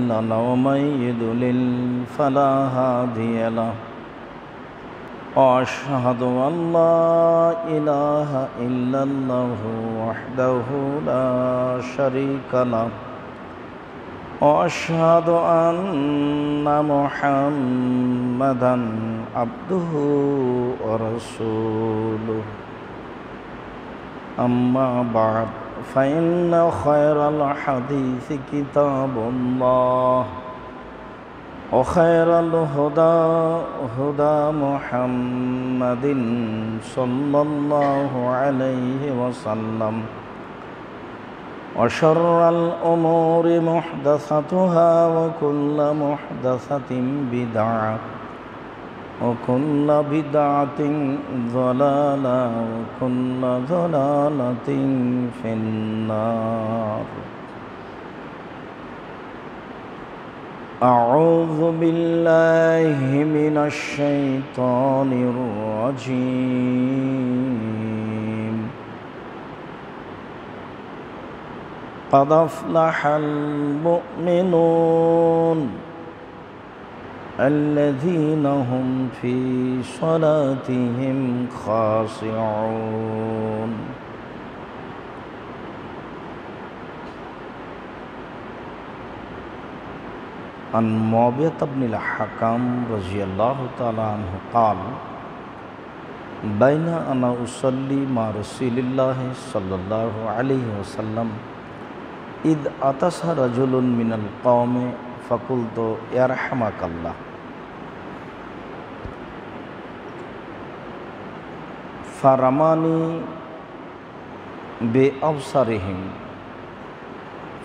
مضل له ومن يضلل فلا هادي له وأشهد أن لا إله إلا الله وحده لا شريك له وأشهد أن محمدًا عبده ورسوله أما بعد فإن خير الحديث كتاب الله وخير الهدى هدى محمد صلى الله عليه وسلم وشر الأمور محدثاتها وكل محدثة بدعة وكل بدعة ضلالة وكل ضلالة في النار. أعوذ بالله من الشيطان الرجيم. قد أفلح المؤمنون الذين هم في صلاتهم خاشعون. عن معاوية بن الحكم رضي الله تعالى عنه قال بين أنا أصلي مع رسول الله صلى الله عليه وسلم إذ أتى رجل من القوم فقلت يرحمك الله فرماني بأبصارهم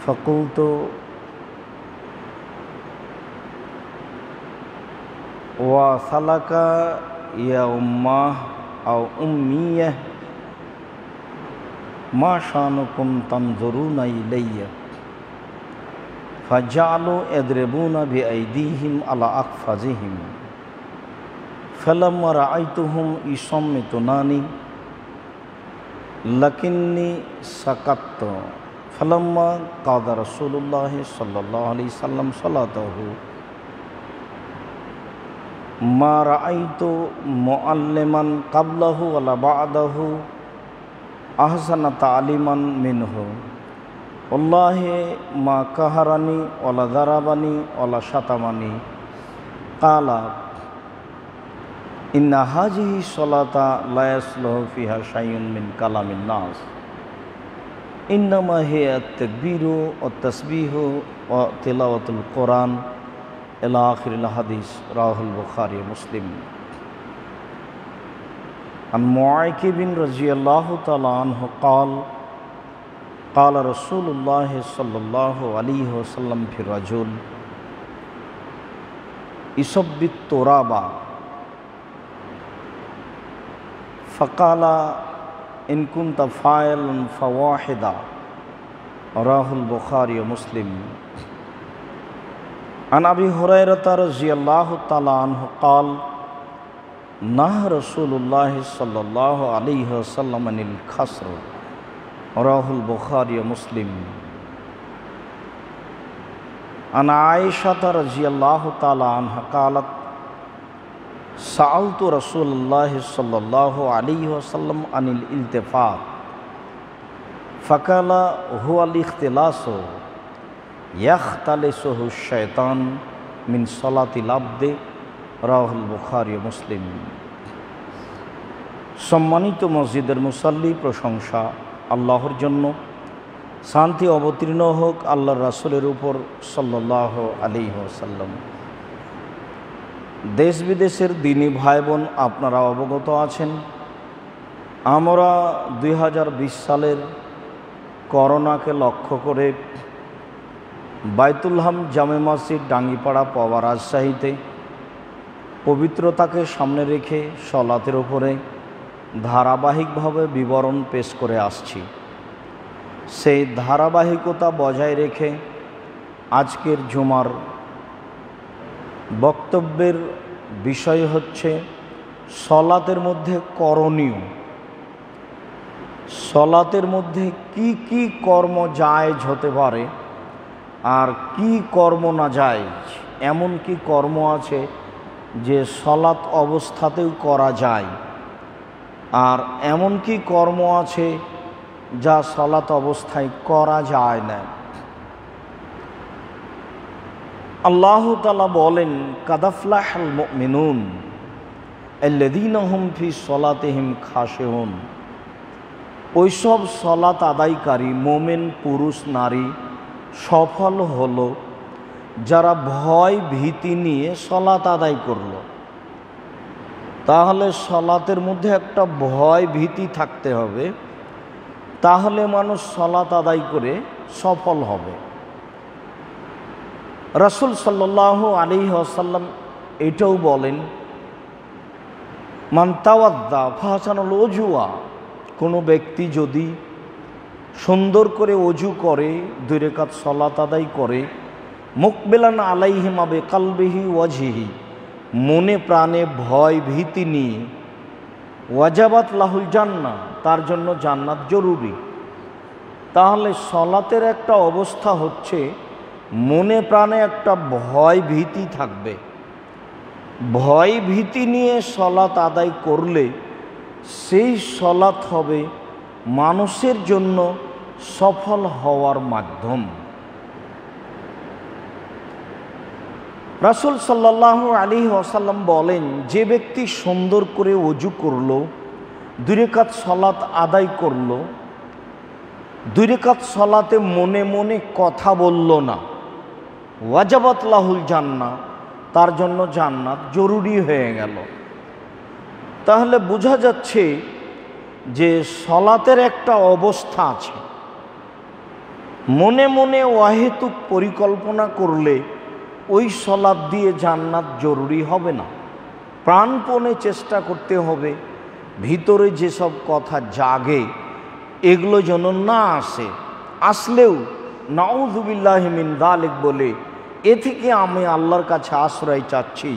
فقلت وصلك يا أمه أو أمية ما شأنكم تنظرون إلي فجعلوا يضربون بأيديهم على أقفازهم فلما رأيتهم يصمتونني لكني سكت فلما قضى رسول الله صلى الله عليه وسلم صلاته ما رأيت معلما قبله ولا بعده أحسن تعليما منه والله ما قهرني ولا ضربني ولا شتمني. قال إن هذه الصلاة لا يصلح فيها شيء من كلام الناس إنما هي التكبير والتسبيح وتلاوة القرآن إلى آخر الحديث. رواه البخاري ومسلم. عن معاوية رضي الله تعالى عنه قال قال رسول الله صلى الله عليه وسلم في الرجل يصب التراب فقال إن كنت فاعلا فواحدا. رواه البخاري ومسلم. عن أبي هريرة رضي الله تعالى عنه قال نهى رسول الله صلى الله عليه وسلم عن الخصر. رواه البخاري ومسلم. عن عائشة رضي الله تعالى عنها قالت سألت رسول الله صلى الله عليه وسلم عن الالتفات فقال هو الاختلاس يختلسه الشيطان من صلاة العبد. রাওয়াহ বুখারী ও মুসলিম। সম্মানিত মসজিদের মুসাল্লি, প্রশংসা আল্লাহর জন্য, শান্তি অবতীর্ণ হোক আল্লাহর রাসূলের উপর সাল্লাল্লাহু আলাইহি ওয়াসাল্লাম। দেশ বিদেশের দিনী ভাই বোন, আপনারা অবগত আছেন আমরা 2020 সালের করোনাকে লক্ষ্য করে বাইতুল হাম জামে মসজিদ ডাঙ্গিপাড়া পাওয়া রাজশাহীতে পবিত্রতাকে সামনে রেখে সলাতের উপরে ধারাবাহিকভাবে বিবরণ পেশ করে আসছি। সেই ধারাবাহিকতা বজায় রেখে আজকের জুমার বক্তব্যের বিষয় হচ্ছে সলাতের মধ্যে করণীয়, সলাতের মধ্যে কি কি কর্ম জায়েজ হতে পারে আর কি কর্ম না যায়, এমন কি কর্ম আছে যে সলাত অবস্থাতেও করা যায়, আর এমন কি কর্ম আছে যা সলাত অবস্থায় করা যায় না। আল্লাহ তাআলা বলেন, কাদ আফলাহাল মুমিনুন আল্লাযীনা হুম ফি সলাতিহিম খাশিউন। ওইসব সলাত আদায়কারী মোমেন পুরুষ নারী সফল হলো যারা ভয় ভীতি নিয়ে সলাত আদায় করলো। তাহলে সলাতের মধ্যে একটা ভয় ভীতি থাকতে হবে, তাহলে মানুষ সলাত আদায় করে সফল হবে। রাসূল সাল্লাল্লাহু আলাইহি ওয়াসাল্লাম এটাও বলেন, মান তাওয়াদ্দা ফাহসানাল ওযুয়া, কোনো ব্যক্তি যদি সুন্দর করে অজু করে, 2 রাকাত সলাত আদায় করে, মুকবিলান আলাইহিমা বিকালবিহি ওয়াজহিহি, মনে প্রাণে ভয় ভীতি নিয়ে, ওয়াজাবাত লাহুল জান্নাহ, তার জন্য জান্নাত জরুরি। তাহলে সলাতের একটা অবস্থা হচ্ছে মনে প্রাণে একটা ভয় ভীতি থাকবে। ভয় ভীতি নিয়ে সলাত আদায় করলে সেই সলাত হবে মানুষের জন্য সফল হওয়ার মাধ্যম। রাসূল সাল্লাল্লাহু আলাইহি ওয়াসাল্লাম বলেন, যে ব্যক্তি সুন্দর করে ওযু করলো, 2 রাকাত সলাত আদায় করলো, 2 রাকাত সলাতে মনে মনে কথা বলল না, ওয়াজাবাত লাহুল জান্নাহ, তার জন্য জান্নাত জরুরি হয়ে গেল। তাহলে বোঝা যাচ্ছে যে সলাতের একটা অবস্থা আছে। মনে মনে অহেতুক পরিকল্পনা করলে ওই সলাত দিয়ে জান্নাত জরুরি হবে না। প্রাণপণে চেষ্টা করতে হবে ভিতরে যেসব কথা জাগে এগুলো যেন না আসে, আসলেও নাউযুবিল্লাহি মিন যালিক বলে, এ থেকে আমি আল্লাহর কাছে আশ্রয় চাচ্ছি,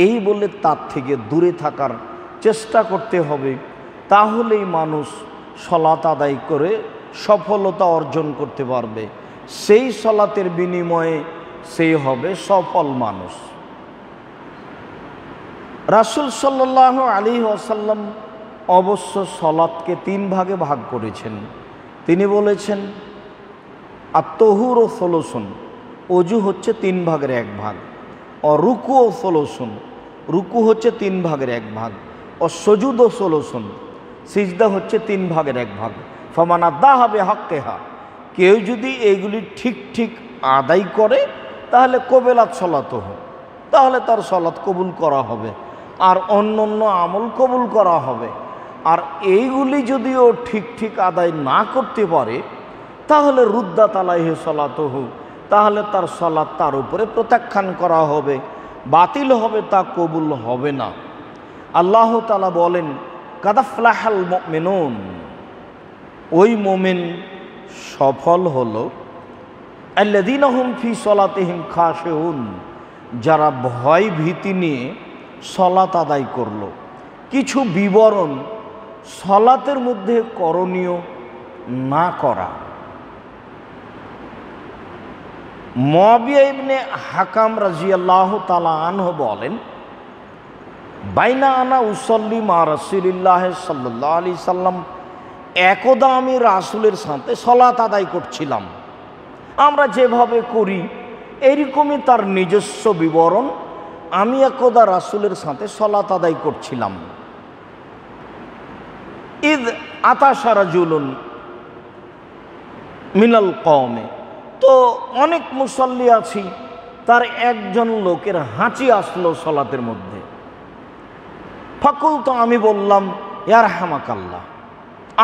এই বলে তার থেকে দূরে থাকার চেষ্টা করতে হবে। তাহলেই মানুষ সলাত আদায় করে সফলতা অর্জন করতে পারবে। সেই সলাতের বিনিময়ে সেই হবে সফল মানুষ। রাসূল সাল্লাল্লাহু আলাইহি ওয়াসাল্লাম অবশ্য সলাতকে 3 ভাগে ভাগ করেছেন। তিনি বলেছেন, আত-তাহুরু সুলুসুন, অজু হচ্ছে 3 ভাগের 1 ভাগ, রুকু ও সুলুসুন, রুকু হচ্ছে 3 ভাগের 1 ভাগ, সুজুদ ও সুলুসুন, সিজদা হচ্ছে 3 ভাগের 1 ভাগ। ফামান আদাহা বিহাক্কিহা, কেউ যদি এইগুলি ঠিক ঠিক আদায় করে তাহলে কবেলাত সলাতহ, তাহলে তার সলাত কবুল করা হবে, আর অন্য অন্য আমল কবুল করা হবে। আর এইগুলি যদিও ঠিক ঠিক আদায় না করতে পারে তাহলে রুদ্দাত আলাইহি সলাতহু, তাহলে তার সলাত তার উপরে প্রত্যাখ্যান করা হবে, বাতিল হবে, তা কবুল হবে না। আল্লাহ তাআলা বলেন, কাদ আফলাহাল মুমিনুন, ওই মুমিন সফল হলো, আল্লাযীনা হুম ফি সলাতিহিম খাশিউন, যারা ভয় ভীতি নিয়ে সলাত আদায় করলো। কিছু বিবরণ সলাতের মধ্যে করণীয় না করা। মুআবিয়া ইবনে হাকাম রাদিয়াল্লাহু তাআলা আনহু বলেন, বাইনা আনা উসাল্লি মা রাসূলিল্লাহ সাল্লাল্লাহু আলাইহি সাল্লাম, একদা আমি রাসূলের সাথে সলাত আদায় করছিলাম। আমরা যেভাবে করি এরকমই তার নিজস্ব বিবরণ। আমি একদা রাসূলের সাথে সলাত আদায় করছিলাম। ইদ আতাশা রাজুলুন মিনাল কওমে, তো অনেক মুসল্লি আছি, তার একজন লোকের হাঁচি আসলো সলাতের মধ্যে। ফাকুল, তো আমি বললাম, ইয়ারহামাকাল্লাহ,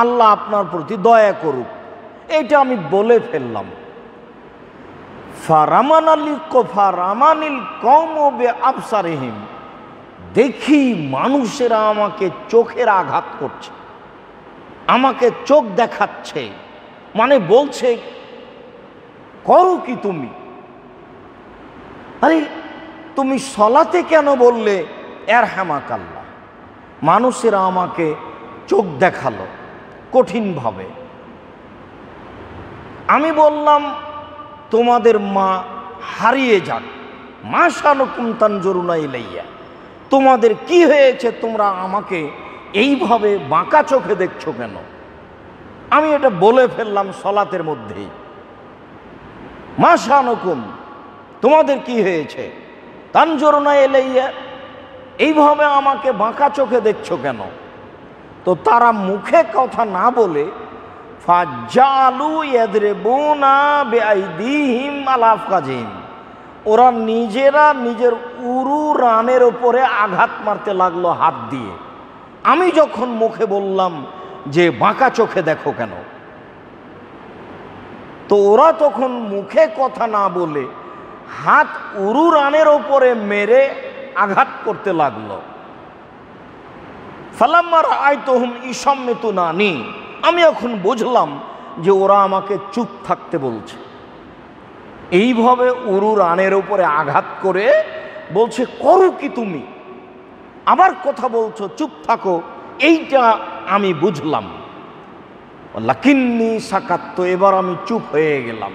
আল্লাহ আপনার প্রতি দয়া করুক, এইটা আমি বলে ফেললাম। ফারামানিল কওমু বিআবসারিহিম, দেখি মানুষেরা আমাকে চোখের আঘাত করছে, আমাকে চোখ দেখাচ্ছে, মানে বলছে করো কি তুমি? আরে তুমি সলাতে কেন বললে ইয়ারহামাকাল্লাহ? মানুষেরা আমাকে চোখ দেখালো কঠিনভাবে। আমি বললাম, তোমাদের মা হারিয়ে যাক, মা শানুকুম তানজুরুনা ইলাইয়া, তোমাদের কি হয়েছে, তোমরা আমাকে এইভাবে বাঁকা চোখে দেখছো কেন? আমি এটা বলে ফেললাম সলাতের মধ্যেই, মা শানুকুম, তোমাদের কি হয়েছে, তানজুরুনা ইলাইয়া, এইভাবে আমাকে বাঁকা চোখে দেখছো কেন? তো তারা মুখে কথা না বলে ফাজ্জালু ইয়াদরিবুনা বিআইদিহিম আলা আফকাজিহিম, ওরা নিজেরা নিজের উরু রানের ওপরে আঘাত মারতে লাগলো হাত দিয়ে। আমি যখন মুখে বললাম যে বাঁকা চোখে দেখো কেন, তো ওরা তখন মুখে কথা না বলে হাত উরু রানের ওপরে মেরে আঘাত করতে লাগলো। ফালাম্মা রাআইতুহুম ইসাম্মিতুনানি, আমি এখন বুঝলাম যে ওরা আমাকে চুপ থাকতে বলছে। এইভাবে উরু রানের উপরে আঘাত করে বলছে করো কি তুমি, আবার কথা বলছো, চুপ থাকো, এইটা আমি বুঝলাম। লাকিন্নি সাকাত্তু, এবার আমি চুপ হয়ে গেলাম।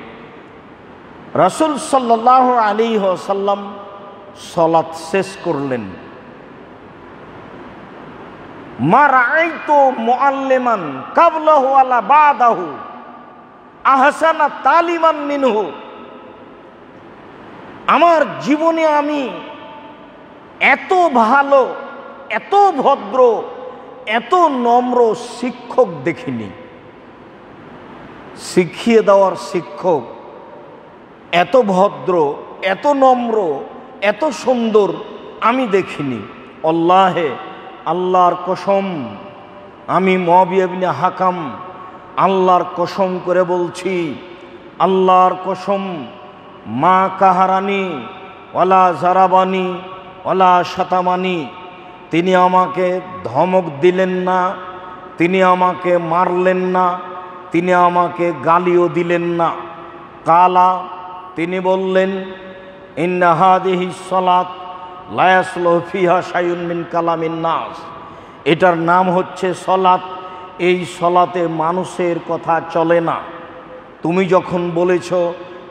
রাসূল সাল্লাল্লাহু আলাইহি ওয়াসাল্লাম সালাত শেষ করলেন। মা রাআইতু মুআল্লিমান কাবলাহু ওয়ালা বাদাহু আহসানা তালিমান মিনহু, আমার জীবনে আমি এত ভালো, এত ভদ্র, এত নম্র শিক্ষক দেখিনি। শিখিয়ে দেওয়ার শিক্ষক এত ভদ্র, এত নম্র, এত সুন্দর আমি দেখিনি। আল্লাহে, আল্লাহর কসম, আমি মুআবিয়া ইবনে হাকাম আল্লাহর কসম করে বলছি, আল্লাহর কসম, মা কাহারানি ওয়ালা জারাবানি ওয়ালা শাতামানি, তিনি আমাকে ধমক দিলেন না, তিনি আমাকে মারলেন না, তিনি আমাকে গালিও দিলেন না। কালা, তিনি বললেন, ইন্না হাদিহিস সালাত লা ইয়াসলুহু ফিহা শাইউন মিন কালামিন নাস, এটার নাম হচ্ছে সলাত, এই সলাতে মানুষের কথা চলে না। তুমি যখন বলেছ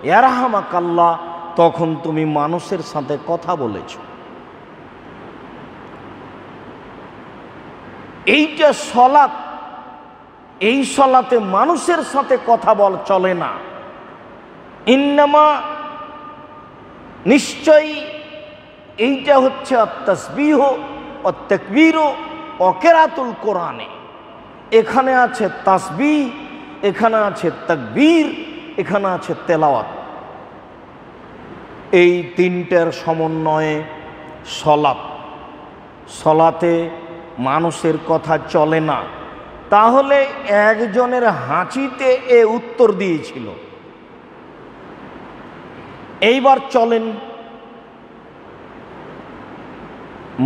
ইয়ারহামাকাল্লাহ, তখন তুমি মানুষের সাথে কথা বলেছ। এইটা সলাত, এই সলাতে মানুষের সাথে কথা বল চলে না। ইন্নামা, নিশ্চয়ই এইটা হচ্ছে আত-তাসবিহ ও তাকবীর ও কিরাতুল কোরআনে। এখানে আছে তাসবিহ, এখানে আছে তাকবীর, এখানে আছে তেলাওয়াত। এই তিনটার সমন্বয়ে সলাত। সলাতে মানুষের কথা চলে না। তাহলে একজনের হাঁচিতে এ উত্তর দিয়েছিল। এইবার চলেন,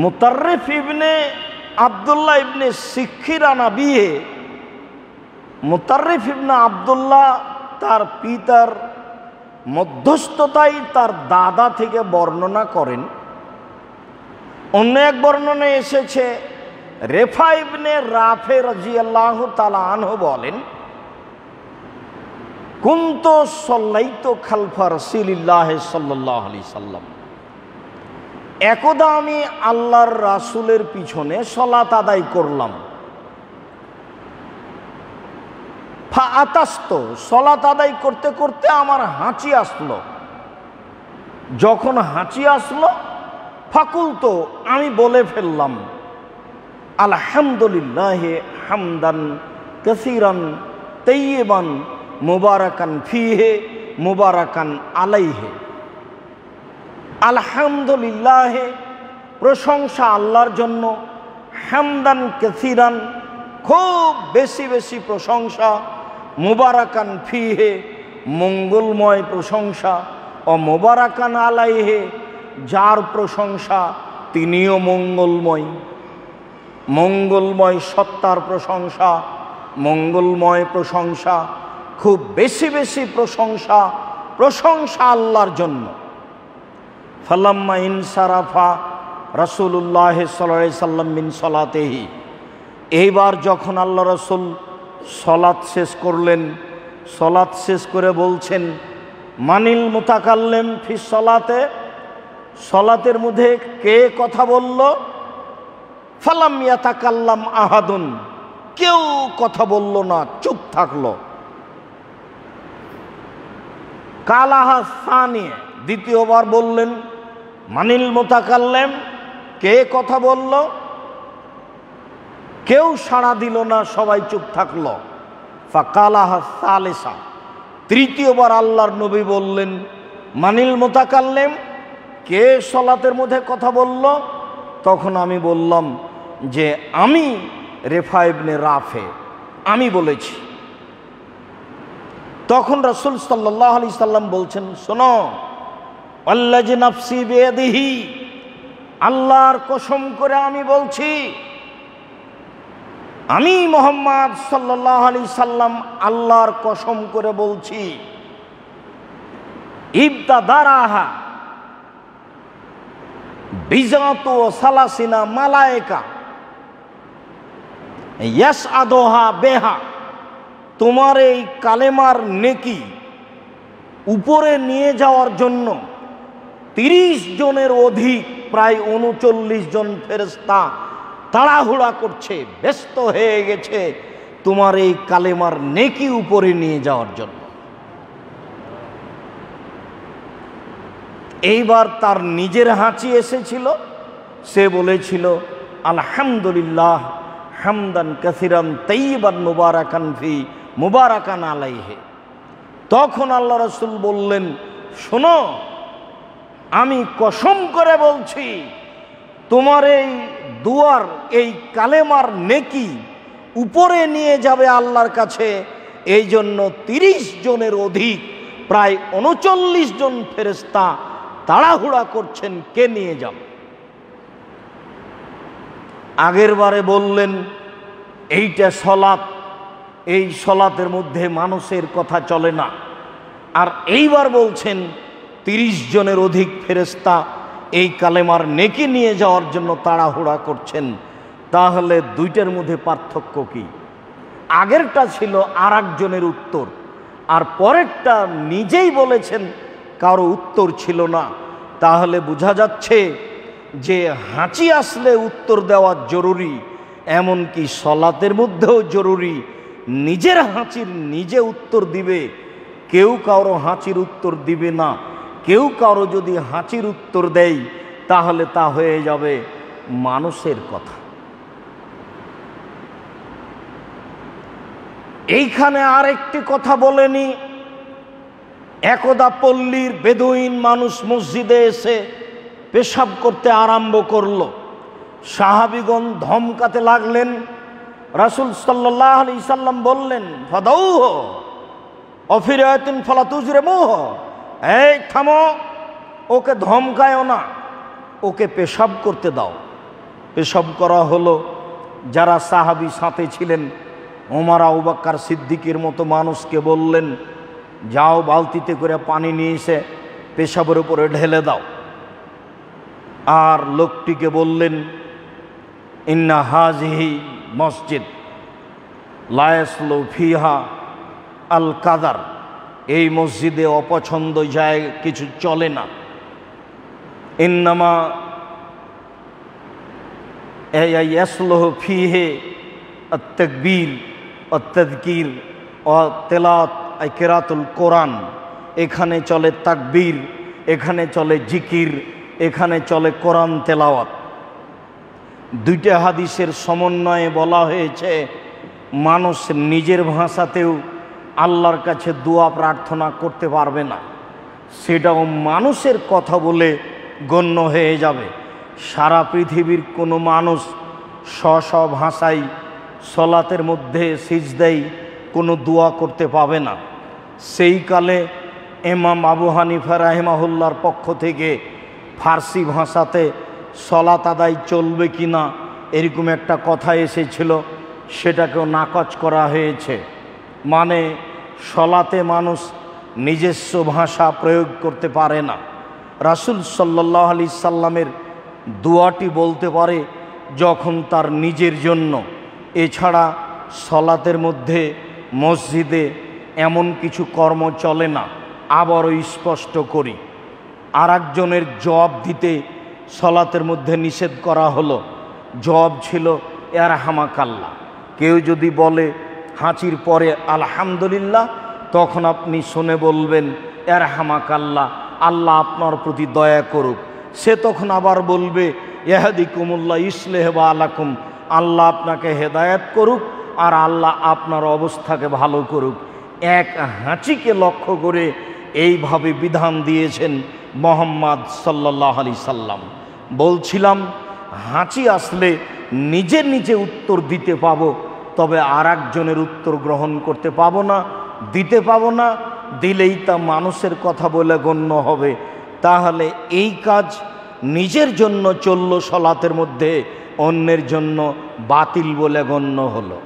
মুতাররিফ ইবনে আব্দুল্লাহ ইবনে সিক্ষিরানা বিয়ে, মুতাররিফ ইবনে আব্দুল্লাহ তার পিতার মধ্যস্থতায় তার দাদা থেকে বর্ণনা করেন। অন্য এক বর্ণনায় এসেছে রেফা ইবনে রাফে রাদিয়াল্লাহু তাআলা আনহু বলেন, কুনতু সাল্লাইতু খালফা রাসূলিল্লাহি সাল্লাল্লাহু আলাইহি সাল্লাম, একদা আমি আল্লাহর রাসূলের পিছনে সালাত আদায় করলাম। ফা আতাস্তু, সালাত আদায় করতে করতে আমার হাঁচি আসলো। যখন হাঁচি আসলো, ফাকুলতু, আমি বলে ফেললাম, আলহামদুলিল্লাহ হামদান কাসীরান তাইয়িবান মুবারাকান ফিহে মুবারাকান আলাইহে। আলহামদুলিল্লাহ, প্রশংসা আল্লাহর জন্য, হামদান কাসীরান, খুব বেশি বেশি প্রশংসা, মুবারাকান ফিহে, মঙ্গলময় প্রশংসা, ও মুবারাকান আলাইহে, যার প্রশংসা তিনিও মঙ্গলময়। মঙ্গলময় সত্তার প্রশংসা, মঙ্গলময় প্রশংসা, খুব বেশি বেশি প্রশংসা, প্রশংসা আল্লাহর জন্য। ফালাম্মা ইনসারাফা রাসূলুল্লাহ সাল্লাল্লাহু আলাইহি সাল্লাম মিন সালাতিহি, এইবার যখন আল্লাহ রাসূল সালাত শেষ করলেন, সালাত শেষ করে বলছেন, মানিল মুতাকাল্লিম ফি সলাতে, সলাতের মধ্যে কে কথা বলল? ফালাম ইয়াতাকাল্লাম আহাদুন, কেউ কথা বলল না, চুপ থাকলো। কালাহা সানিয়ে, দ্বিতীয়বার বললেন মানিল মুতাকাল্লিম, কে কথা বলল? কেউ সাড়া দিল না, সবাই চুপ থাকলো। ফাকালাহা সালিসা, তৃতীয়বার আল্লাহর নবী বললেন মানিল মুতাকাল্লিম, কে সলাতের মধ্যে কথা বলল? তখন আমি বললাম যে আমি রেফা ইবনে রাফে, আমি বলেছি। তখন রাসূল সাল্লাল্লাহু আলাইহি সাল্লাম বলছেন, শোনো, আল্লাজি নাফসি বিয়াদিহি, আল্লাহর কসম করে আমি বলছি, আমি মুহাম্মদ সাল্লাল্লাহু আলাইহি সাল্লাম আল্লাহর কসম করে বলছি, ইবতাদারাহা বিজাতু সালাসিনা মালায়েকা ইয়াসআদুহা বেহা, তোমার এই কালেমার নেকি উপরে নিয়ে যাওয়ার জন্য 30 জনের অধিক, প্রায় 39 জন ফেরেশতা তাড়াহুড়া করছে, ব্যস্ত হয়ে গেছে তোমার এই কালেমার নেকি উপরে নিয়ে যাওয়ার জন্য। এইবার তার নিজের হাঁচি এসেছিল, সে বলেছিল আলহামদুলিল্লাহ হামদান কাসিরান তাইয়িবান মুবারাকান ফি মুবারাকান আলাইহি। তখন আল্লাহ রাসূল বললেন, শোনো, আমি কসম করে বলছি, তোমার এই দুয়ার, এই কালেমার নেকি উপরে নিয়ে যাবে আল্লাহর কাছে, এই জন্য 30 জনের অধিক, প্রায় 39 জন ফেরেশতা তাড়াহুড়া করছেন কে নিয়ে যাবে। আগের বারে বললেন এইটা সলাত, এই সলাতের মধ্যে মানুষের কথা চলে না, আর এইবার বলছেন 30 জনের অধিক ফেরেশতা এই কালেমার নেকি নিয়ে যাওয়ার জন্য তাড়াহুড়া করছেন। তাহলে দুইটার মধ্যে পার্থক্য কি? আগেরটা ছিল আর একজনের উত্তর, আর পরেরটা নিজেই বলেছেন কারো উত্তর ছিল না। তাহলে বোঝা যাচ্ছে যে হাঁচি আসলে উত্তর দেওয়া জরুরি, এমনকি সলাতের মধ্যেও জরুরি। নিজের হাঁচির নিজে উত্তর দিবে, কেউ কারো হাঁচির উত্তর দিবে না। কেউ কারো যদি হাঁচির উত্তর দেয় তাহলে তা হয়ে যাবে মানুষের কথা। এইখানে আরেকটি কথা বলেনি, একদা পল্লীর বেদুইন মানুষ মসজিদে এসে পেশাব করতে আরম্ভ করল। সাহাবীগণ ধমকাতে লাগলেন। রাসূল সাল্লাল্লাহু আলাইহি সাল্লাম বললেন, ফাদাউহ অফিরাতিন ফালা তুজরিমুহ, এই থামো, ওকে ধমকায়ও না, ওকে পেশাব করতে দাও। পেশাব করা হলো। যারা সাহাবী সাথে ছিলেন, ওমর, আবু বকর, সিদ্দিকের মতো মানুষকে বললেন, যাও বালতিতে করে পানি নিয়ে এসে পেশাবের উপরে ঢেলে দাও। আর লোকটিকে বললেন, ইন্না হাজিহি মসজিদ লা ইয়াসলু ফিহা আল কাদার, এই মসজিদে অপছন্দ যায় কিছু চলে না। ইন্নামা ইয়াসলু ফিহে আত-তাকবীর আত-তাযকির ওয়া তিলাওয়াত কিরাতুল কোরআন, এখানে চলে তাকবীর, এখানে চলে জিকির, এখানে চলে কোরআন তেলাওয়াত। দুইটা হাদিসের সমন্বয়ে বলা হয়েছে মানুষ নিজের ভাষাতেও আল্লাহর কাছে দোয়া প্রার্থনা করতে পারবে না, সেটাও মানুষের কথা বলে গণ্য হয়ে যাবে। সারা পৃথিবীর কোনো মানুষ স্ব ভাষায় সলাতের মধ্যে সিজদায় কোনো দোয়া করতে পাবে না। সেই কালে ইমাম আবু হানিফা রাহিমাহুল্লাহর পক্ষ থেকে ফার্সি ভাষাতে সলাত আদায় চলবে কি না এরকম একটা কথা এসেছিল, সেটাকেও নাকচ করা হয়েছে। মানে সলাতে মানুষ নিজস্ব ভাষা প্রয়োগ করতে পারে না। রাসূল সাল্লাল্লাহু আলাইহি সাল্লামের দোয়াটি বলতে পারে যখন তার নিজের জন্য। এছাড়া সলাতের মধ্যে মসজিদে এমন কিছু কর্ম চলে না। আবারও স্পষ্ট করি, আর একজনের জবাব দিতে সলাতের মধ্যে নিষেধ করা হলো। জবাব ছিল ইয়ারহামাকাল্লাহ। কেউ যদি বলে হাঁচির পরে আলহামদুলিল্লাহ, তখন আপনি শুনে বলবেন ইয়ারহামাকাল্লাহ, আল্লাহ আপনার প্রতি দয়া করুক। সে তখন আবার বলবে ইয়াহদিকুমুল্লাহ ইসলেহ বা আলাকুম, আল্লাহ আপনাকে হেদায়েত করুক আর আল্লাহ আপনার অবস্থাকে ভালো করুক। এক হাঁচিকে লক্ষ্য করে এইভাবে বিধান দিয়েছেন মুহাম্মদ সাল্লাল্লাহু আলাইহি সাল্লাম। বলছিলাম হাঁচি আসলে নিজে নিজে উত্তর দিতে পাবো, তবে আর একজনের উত্তর গ্রহণ করতে পাবো না, দিতে পাবো না। দিলেই তা মানুষের কথা বলে গণ্য হবে। তাহলে এই কাজ নিজের জন্য চলল সলাতের মধ্যে, অন্যের জন্য বাতিল বলে গণ্য হলো।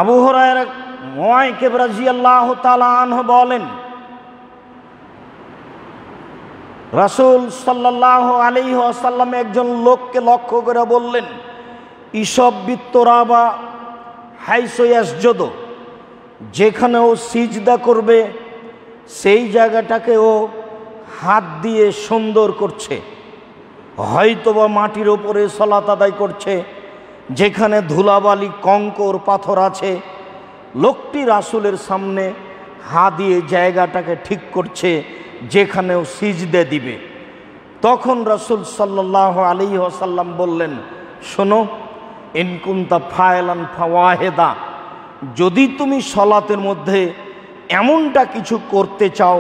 আবু হুরায়রা মুআইকিব রাদিয়াল্লাহু তাআলা আনহু বলেন, রাসূল সাল্লাল্লাহু আলাইহি ওয়াসাল্লাম একজন লোককে লক্ষ্য করে বললেন, ইসব বিত্তরাবা হাইসু ইয়াসজুদু, যেখানে ও সিজদা করবে সেই জায়গাটাকে ও হাত দিয়ে সুন্দর করছে, হয়তোবা মাটির ওপরে সালাত আদায় করছে, যেখানে ধুলাবালি কঙ্কর পাথর আছে। লোকটি রাসূলের সামনে হাত দিয়ে জায়গাটাকে ঠিক করছে যেখানেও সিজদে দিবে। তখন রাসূল সাল্লাল্লাহু আলাইহি ওয়াসাল্লাম বললেন, শোনো, ইন কুনতা ফায়লান ফাওয়াহিদা, যদি তুমি সলাতের মধ্যে এমনটা কিছু করতে চাও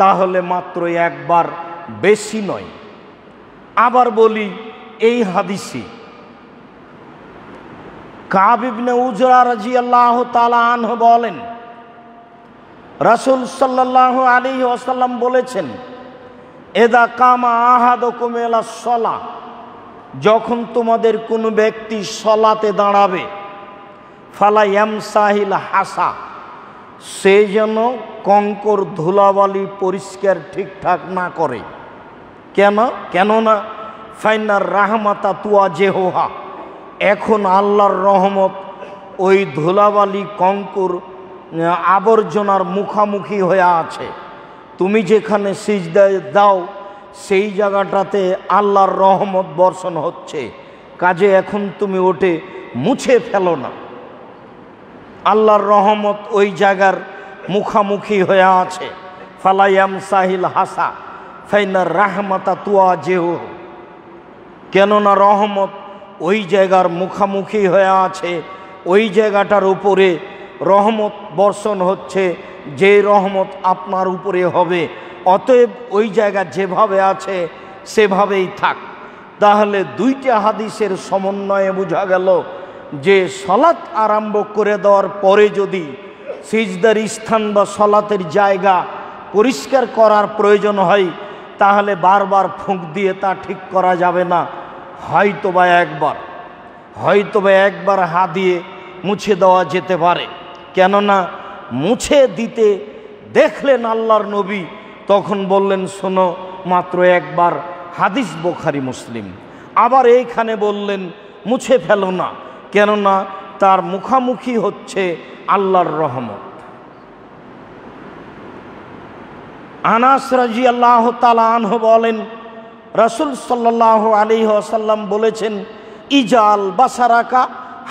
তাহলে মাত্র একবার, বেশি নয়। আবার বলি এই হাদিসে কাব ইবনে উজরা রাদিয়াল্লাহু তাআলা আনহু বলেন, রাসূল সাল্লাল্লাহু আলাইহি ওয়াসাল্লাম বলেছেন, এদা কামা আহাদুকুম ইলাস সালাহ, যখন তোমাদের কোনো ব্যক্তি সলাতে দাঁড়াবে, ফালা ইয়ামসাহিল হাসা, সে যেন কঙ্কর ধুলাবালি পরিষ্কার ঠিকঠাক না করে। কেননা ফাইনার রাহমাতা তুয়াজেহুহা, এখন আল্লাহর রহমত ওই ধুলাবালি কঙ্কর আবর্জনার মুখামুখি হয়ে আছে। তুমি যেখানে সিজদায় দাও সেই জায়গাটাতে আল্লাহর রহমত বর্ষণ হচ্ছে, কাজে এখন তুমি ওটে মুছে ফেলো না। আল্লাহর রহমত ওই জায়গার মুখামুখি হয়ে আছে। ফালায়াম সাহিল হাসা ফাইনার রাহমাতা তুয়াজেহু, কেননা রহমত ওই জায়গার মুখামুখি হয়ে আছে, ওই জায়গাটার উপরে রহমত বর্ষণ হচ্ছে, যে রহমত আপনার উপরে হবে। অতএব ওই জায়গা যেভাবে আছে সেভাবেই থাক। তাহলে দুইটা হাদিসের সমন্বয়ে বোঝা গেল যে সলাত আরম্ভ করে দেওয়ার পরে যদি সিজদার স্থান বা সলাতের জায়গা পরিষ্কার করার প্রয়োজন হয়, তাহলে বারবার ফুঁক দিয়ে তা ঠিক করা যাবে না। হয়তোবা একবার হাত দিয়ে মুছে দেওয়া যেতে পারে। কেননা মুছে দিতে দেখলেন আল্লাহর নবী, তখন বললেন, শোনো, মাত্র একবার। হাদিস বুখারী মুসলিম। আবার এইখানে বললেন মুছে ফেলো না, কেননা তার মুখামুখি হচ্ছে আল্লাহর রহমত। আনাস রাদিয়াল্লাহু তাআলা আনহু বলেন, রাসূল সাল্লাল্লাহু আলাইহি ওয়াসাল্লাম বলেছেন, ইজাল বাসারাকা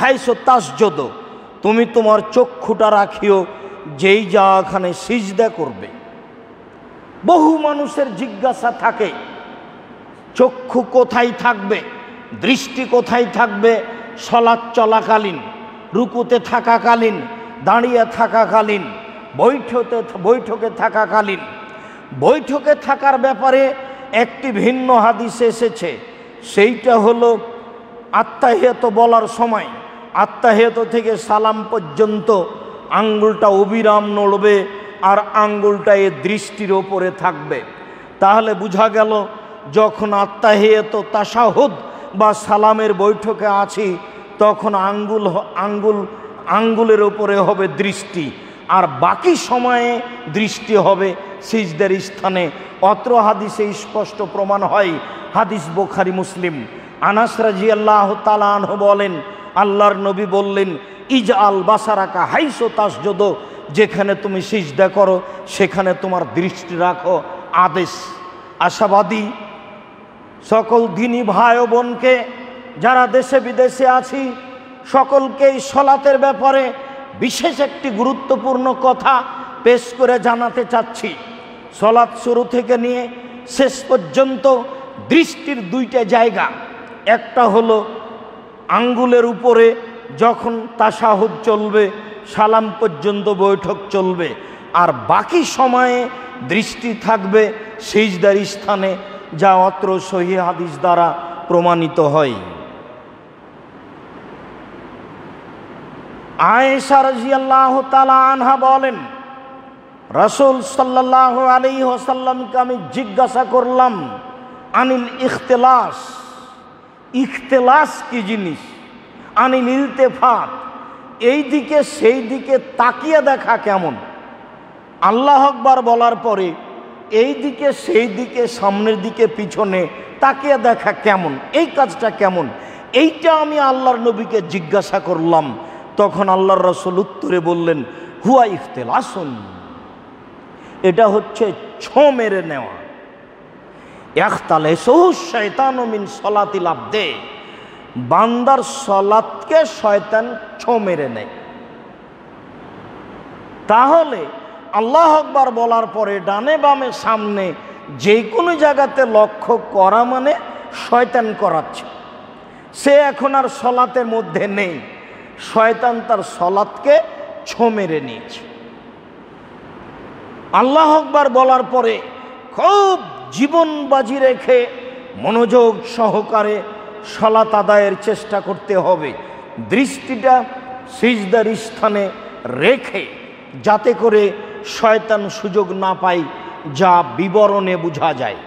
হাইসু তাসজুদু, তুমি তোমার চক্ষুটা রাখিও যেই জায়গাখানে সিজদা করবে। বহু মানুষের জিজ্ঞাসা থাকে, চক্ষু কোথায় থাকবে, দৃষ্টি কোথায় থাকবে সলাৎ চলাকালীন, রুকুতে থাকাকালীন, দাঁড়িয়ে থাকাকালীন, বৈঠকে থাকাকালীন। বৈঠকে থাকার ব্যাপারে একটি ভিন্ন হাদিস এসেছে, সেইটা হলো আত্তাহিয়াত বলার সময় আত্তাহিয়াত থেকে সালাম পর্যন্ত আঙ্গুলটা অবিরাম নড়বে আর আঙ্গুলটা এ দৃষ্টির ওপরে থাকবে। তাহলে বোঝা গেল যখন আত্তাহিয়াত তাশাহুদ বা সালামের বৈঠকে আছি তখন আঙ্গুলের ওপরে হবে দৃষ্টি, আর বাকি সময়ে দৃষ্টি হবে সিজদার স্থানে। অত্র হাদিসে স্পষ্ট প্রমাণ হয়, হাদিস বুখারী মুসলিম। আনাস রাদিয়াল্লাহু তাআলা আনহু বলেন, আল্লাহর নবী বললেন, ইজআল বাসারাকা হাইসু তাসজুদু, যেখানে তুমি সিজদা করো সেখানে তোমার দৃষ্টি রাখো। আদেশ। আশাবাদী সকল দিনী ভাই ও বোনকে, যারা দেশে বিদেশে আছি, সকলকেই সলাতের ব্যাপারে বিশেষ একটি গুরুত্বপূর্ণ কথা পেশ করে জানাতে চাচ্ছি। সলাত শুরু থেকে নিয়ে শেষ পর্যন্ত দৃষ্টির দুইটা জায়গা। একটা হলো আঙ্গুলের উপরে যখন তাশাহুদ চলবে, সালাম পর্যন্ত বৈঠক চলবে, আর বাকি সময়ে দৃষ্টি থাকবে সিজদার স্থানে, যা অত্র সহিহ হাদিস দ্বারা প্রমাণিত হয়। আয়েশা রাদিয়াল্লাহু তাআলা আনহা বলেন, রাসূল সাল্লাল্লাহু আলাইহি ওয়াসাল্লামকে আমি জিজ্ঞাসা করলাম, আনিল ইখতিলাস, ইখতিলাস কি জিনিস? আনিল ইলতিফাত, এই দিকে সেই দিকে তাকিয়ে দেখা কেমন? আল্লাহু আকবার বলার পরে এই দিকে সেই দিকে, সামনের দিকে পিছনে তাকিয়ে দেখা কেমন? এই কাজটা কেমন? এইটা আমি আল্লাহর নবীকে জিজ্ঞাসা করলাম। তখন আল্লাহর রাসূল উত্তরে বললেন, হুয়া ইখতিলাসুন, এটা হচ্ছে ছোঁ মেরে নেওয়া। ইখতালাসুহু শাইতানু মিন সলাতিল আবদে, বান্দার সলাতকে শয়তান ছোঁ মেরে নেয়। তাহলে আল্লাহু আকবার বলার পরে ডানে বামে সামনে যে কোনো জায়গাতে লক্ষ্য করা মানে শয়তান করাচ্ছে। সে এখন আর সলাতের মধ্যে নেই, শয়তান তার সলাতকে ছোঁ মেরে নিয়েছে। আল্লাহু আকবার বলার পরে খুব জীবন বাজি রেখে মনোযোগ সহকারে সলাত আদায়ের চেষ্টা করতে হবে, দৃষ্টিটা সিজদার স্থানে রেখে, যাতে করে শয়তান সুযোগ না পায়, যা বিবরণে বোঝা যায়।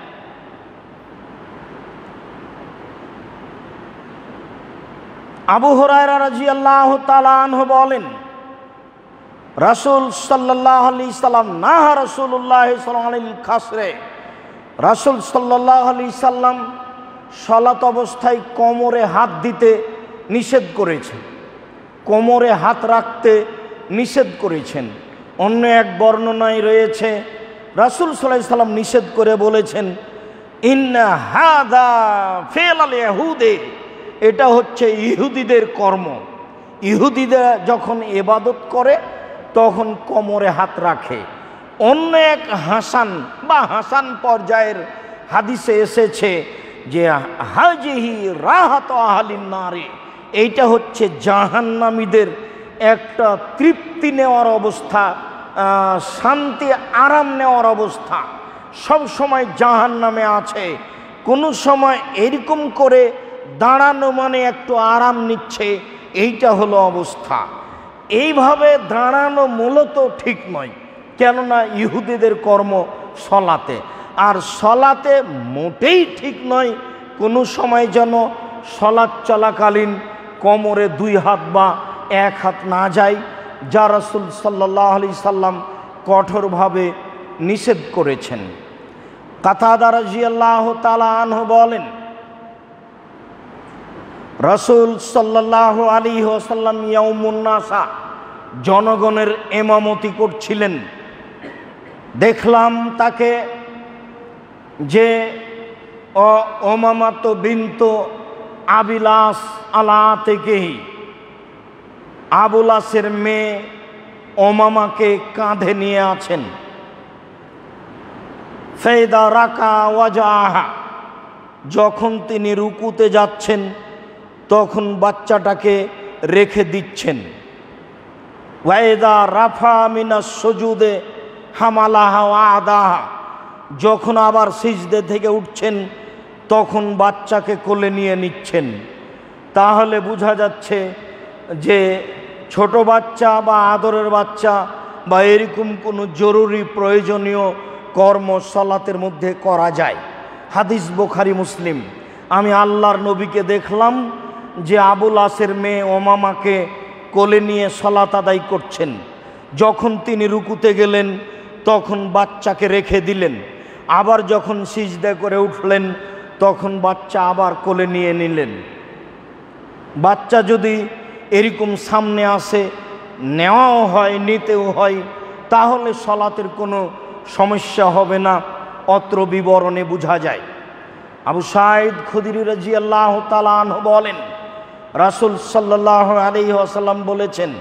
আবু হুরায়রা রাদিয়াল্লাহু তাআলা আনহু বলেন, রাসূল সাল্লাল্লাহু আলাইহি সাল্লাম নাহা রাসূলুল্লাহ সাল্লাল্লাহু আলাইহি খাসরে, রাসূল সাল্লাল্লাহু আলাইহি সাল্লাম সালাত অবস্থায় কোমরে হাত দিতে নিষেধ করেছেন, কোমরে হাত রাখতে নিষেধ করেছেন। অন্য এক বর্ণনায় রয়েছে রাসূল সাল্লাল্লাহু আলাইহি সাল্লাম নিষেধ করে বলেছেন, ইন্না হাযা ফিআল ইয়াহুদে, এটা হচ্ছে ইহুদিদের কর্ম। ইহুদিরা যখন ইবাদত করে তখন কোমরে হাত রাখে। অন্য এক হাসান বা হাসান পর্যায়ের হাদিসে এসেছে যে হাজিহি রাহাত আহলিন নারে, এইটা হচ্ছে জাহান্নামীদের একটা তৃপ্তি নেওয়ার অবস্থা, শান্তি আরাম নেওয়ার অবস্থা। সব সময় জাহান্নামে আছে, কোনো সময় এরকম করে দাঁড়ানো মানে একটু আরাম নিচ্ছে, এইটা হলো অবস্থা। এইভাবে দাঁড়ানো মূলত ঠিক নয়, কেননা ইহুদিদের কর্ম সলাতে, আর সলাতে মোটেই ঠিক নয় কোনো সময় যেন সলাত চলাকালীন কোমরে দুই হাত বা এক হাত না যায়, যা রাসূল সাল্লাল্লাহু আলাইহি সাল্লাম কঠোরভাবে নিষেধ করেছেন। কাতাদা রাদিয়াল্লাহু তাআলা আনহু বলেন, রাসূল সাল্লাল্লাহু আলাইহি ওয়াসাল্লাম ইয়াউমুন নাসা, জনগণের ইমামতি করছিলেন। দেখলাম তাকে যে উমামাত বিনত আবিলাস আলা থেকেই, আবুলাসের মেয়ে ওমামাকে কাঁধে নিয়ে আছেন। ফাইদা রাকা ওয়াজাহা, যখন তিনি রুকুতে যাচ্ছেন তখন বাচ্চাটাকে রেখে দিচ্ছেন। ওয়াইদা রাফা মিনাস সুজুদে হামালাহা ওয়া আদাহা, যখন আবার সিজদে থেকে উঠছেন তখন বাচ্চাকে কোলে নিয়ে নিচ্ছেন। তাহলে বোঝা যাচ্ছে যে ছোট বাচ্চা বা আদরের বাচ্চা বা এরকম কোনো জরুরি প্রয়োজনীয় কর্ম সালাতের মধ্যে করা যায়। হাদিস বুখারী মুসলিম। আমি আল্লাহর নবীকে দেখলাম যে আবুল আসের মেয়ে ওমামাকে কোলে নিয়ে সালাত আদায় করছেন। যখন তিনি রুকুতে গেলেন তখন বাচ্চাকে রেখে দিলেন, আবার যখন সিজদা করে উঠলেন তখন বাচ্চা আবার কোলে নিয়ে নিলেন। বাচ্চা যদি এরকম সামনে আসে, নেওয়াও হয় নিতেও হয়, তাহলে সলাতের কোনো সমস্যা হবে না, অত্র বিবরণে বোঝা যায়। আবু সাঈদ খুদরি রাদিয়াল্লাহু তাআলা আনহু বলেন, রাসূল সাল্লাল্লাহু আলাইহি ওয়াসাল্লাম বলেছেন,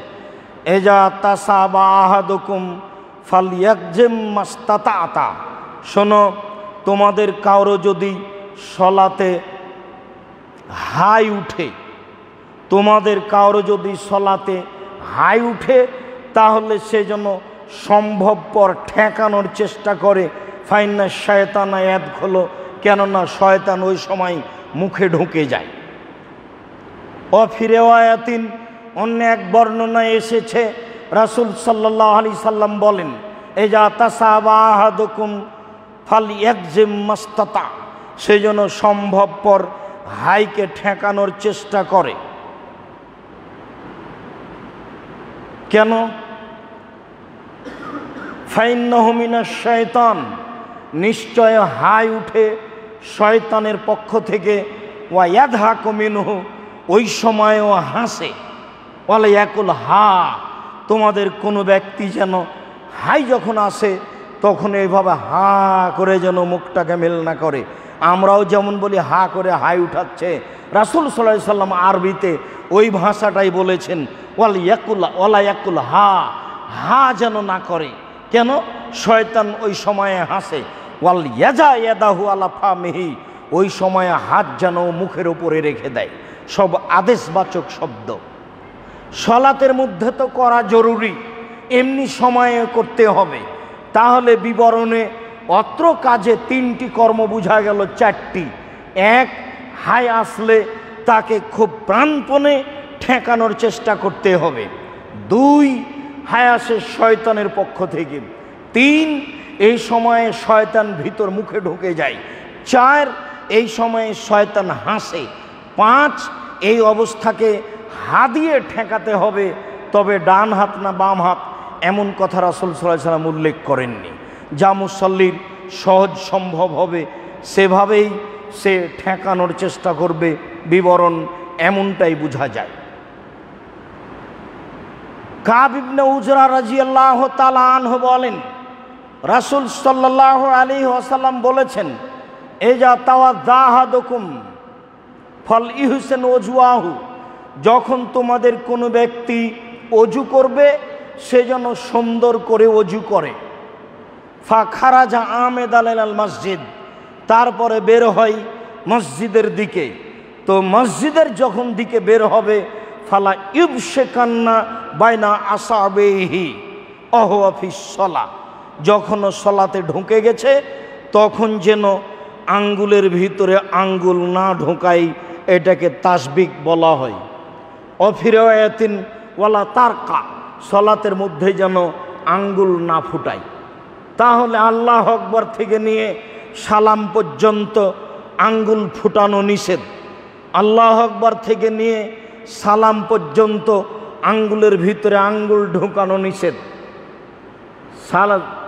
এজা তাসাবা আহাদুকুম ফালইয়াকজিম মাস্তাতাতা। শোনো, তোমাদের কারো যদি সলাতে হাই উঠে, তোমাদের কারো যদি সলাতে হাই উঠে, তাহলে সে যেন সম্ভবপর ঠেকানোর চেষ্টা করে। ফাইন্না শয়তানা ইয়াদখুলু, কেননা শয়তান ওই সময় মুখে ঢুকে যায়। অফিরেওয়ায়াতিন, অন্য এক বর্ণনায় এসেছে রাসূল সাল্লাল্লাহু আলাইহি সাল্লাম বলেন, এজা তাসাবা আহাদুকুম ফালইয়াকজিম মাস্তাতা, সেই জন্য সম্ভবপর হাইকে ঠেকানোর চেষ্টা করে। কেন? ফাইন্নাহু মিনাশ শায়তান, নিশ্চয় হাই উঠে শয়তানের পক্ষ থেকে। ওয়া ইয়াদহাকু মিনহু, ওই সময়ও হাসে। ওয়ালা ইয়াকুল হা, তোমাদের কোনো ব্যক্তি যেন হাই যখন আসে তখন এইভাবে হা করে যেন মুখটাকে মেল না করে। আমরাও যেমন বলি হা করে হাই উঠাচ্ছে, রাসূল সাল্লাল্লাহু আলাইহি সাল্লাম আরবিতে ওই ভাষাটাই বলেছেন, ওয়ালা ইয়াকুল হা, হা যেন না করে। কেন? শয়তান ওই সময়ে হাসে। ওয়াল ইয়াজা ইয়াদাহু আলা ফামিহি, ওই সময়ে হাত যেন মুখের উপরে রেখে দেয়। সব আদেশবাচক শব্দ। সলাতের মধ্যে তো করা জরুরি, এমনি সময়ে করতে হবে। তাহলে বিবরণে অত্র কাজে 3টি কর্ম বোঝা গেল, 4টি। 1, হাই আসলে তাকে খুব প্রাণপণে ঠেকানোর চেষ্টা করতে হবে। 2, হাই আসে শয়তানের পক্ষ থেকে। 3, এই সময়ে শয়তান ভিতর মুখে ঢুকে যায়। 4, এই সময়ে শয়তান হাসে। 5, এই অবস্থাকে হাত দিয়ে ঠেকাতে হবে, তবে ডান হাত না বাম হাত এমন কথা রাসূল সাল্লাল্লাহু আলাইহি সাল্লাম উল্লেখ করেননি। যা মুসাল্লির সহজ সম্ভব হবে সেভাবেই সে ঠেকানোর চেষ্টা করবে, বিবরণ এমনটাই বোঝা যায়। কাব ইবনে উজরা রাদিয়াল্লাহু তাআলা আনহু বলেন, রাসূল সাল্লাল্লাহু আলাইহি ওয়াসাল্লাম বলেছেন, এজা তাওয়াজ্জা আহাদুকুম ফালইহসিন ওযুহু, যখন তোমাদের কোনো ব্যক্তি অজু করবে সে যেন সুন্দর করে অজু করে। ফাখারাজা আমেদাল আল মসজিদ, তারপরে বের হয় মসজিদের দিকে। তো মসজিদের যখন দিকে বের হবে, ফালা ইউবশিকান্না বাইনা আসাবিহি ওয়া ফিস সালাহ, যখন সলাতে ঢুকে গেছে তখন যেন আঙ্গুলের ভিতরে আঙ্গুল না ঢোকায়, এটাকে তাসবিক বলা হয়। অফিরায়াতিন ওয়ালা তারকা, সলাতের মধ্যে যেন আঙ্গুল না ফুটায়। তাহলে আল্লাহু আকবার থেকে নিয়ে সালাম পর্যন্ত আঙ্গুল ফুটানো নিষেধ। আল্লাহু আকবার থেকে নিয়ে সালাম পর্যন্ত আঙ্গুলের ভিতরে আঙ্গুল ঢোকানো নিষেধ।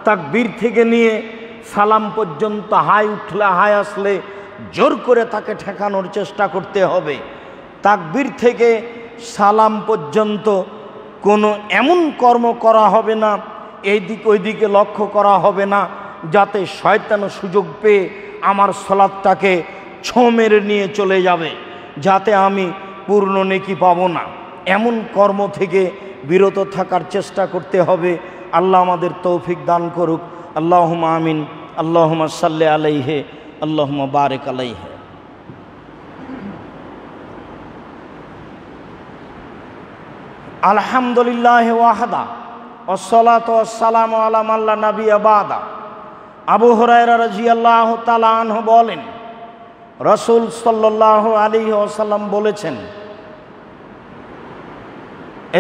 তাকবীর থেকে নিয়ে সালাম পর্যন্ত হাই উঠলে, হাই আসলে জোর করে তাকে ঠেকানোর চেষ্টা করতে হবে। তাকবীর থেকে সালাম পর্যন্ত কোনো এমন কর্ম করা হবে না, এই দিক ওই দিকে লক্ষ্য করা হবে না, যাতে শয়তান সুযোগ পেয়ে আমার সালাতটাকে ছোঁ মেরে নিয়ে চলে যাবে, যাতে আমি পূর্ণ নেকি পাবো না। এমন কর্ম থেকে বিরত থাকার চেষ্টা করতে হবে। আল্লাহ আমাদের তৌফিক দান করুক। আল্লাহুম্মা আমিন। আল্লাহুম্মা সাল্লি আলাইহি, আল্লাহুম্মা বারিক আলাইহি। আলহামদুলিল্লাহ ওয়াহদা ওয়াসসালাতু ওয়াসসালামু আলা মান লা নাবিয়্যা বাদা। আবু হুরায়রা রাদিয়াল্লাহু তাআলা আনহু বলেন, রাসূল সাল্লাল্লাহু আলাইহি ওয়াসাল্লাম বলেছেন,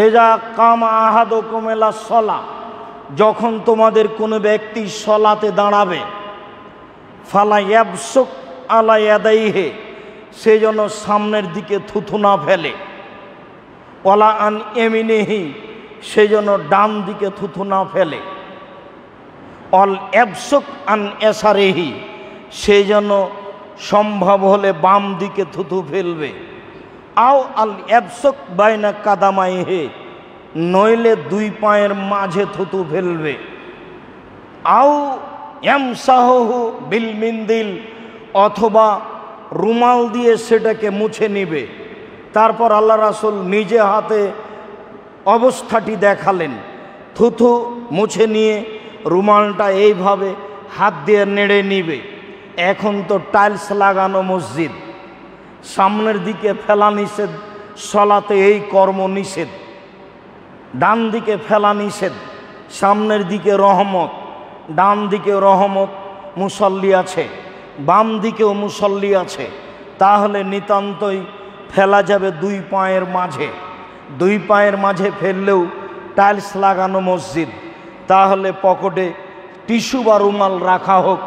এজা কামা আহাদুকুম ইলা সালাহ, যখন তোমাদের কোনো ব্যক্তি সলাতে দাঁড়াবে, ফালা ইয়াবসুক আলা ইয়াদাইহি, সে যেন সামনের দিকে থুথু না ফেলে। ওয়ালা আন ইয়ামিনিহি, সে যেন ডান দিকে থুথু না ফেলে। অল ইয়াবসুক আন ইয়াসারিহি, সে যেন সম্ভব হলে বাম দিকে থুথু ফেলবে। আও আল ইয়াবসুক বাইনা কাদামাইহি, নইলে দুই পায়ের মাঝে থুথু ফেলবে। আও ইয়ামসাহু বিল মিন্দিল, অথবা রুমাল দিয়ে সেটাকে মুছে নিবে। তারপর আল্লাহ রাসূল নিজে হাতে অবস্থাটি দেখালেন। থুথু মুছে নিয়ে রুমালটা এইভাবে হাত দিয়ে নেড়ে নিবে। এখন তো টাইলস লাগানো মসজিদ, সামনের দিকে ফেলা নিষেধ, সলাতে এই কর্ম নিষেধ। ডান দিকে ফেলা নিষেধ, সামনের দিকে রহমত। ডান দিকে রহমত, মুসল্লি আছে, বাম দিকেও মুসল্লি আছে। তাহলে নিতান্তই ফেলা যাবে দুই পায়ের মাঝে। দুই পায়ের মাঝে ফেললেও টাইলস লাগানো মসজিদ, তাহলে পকেটে টিস্যু বা রুমাল রাখা হোক।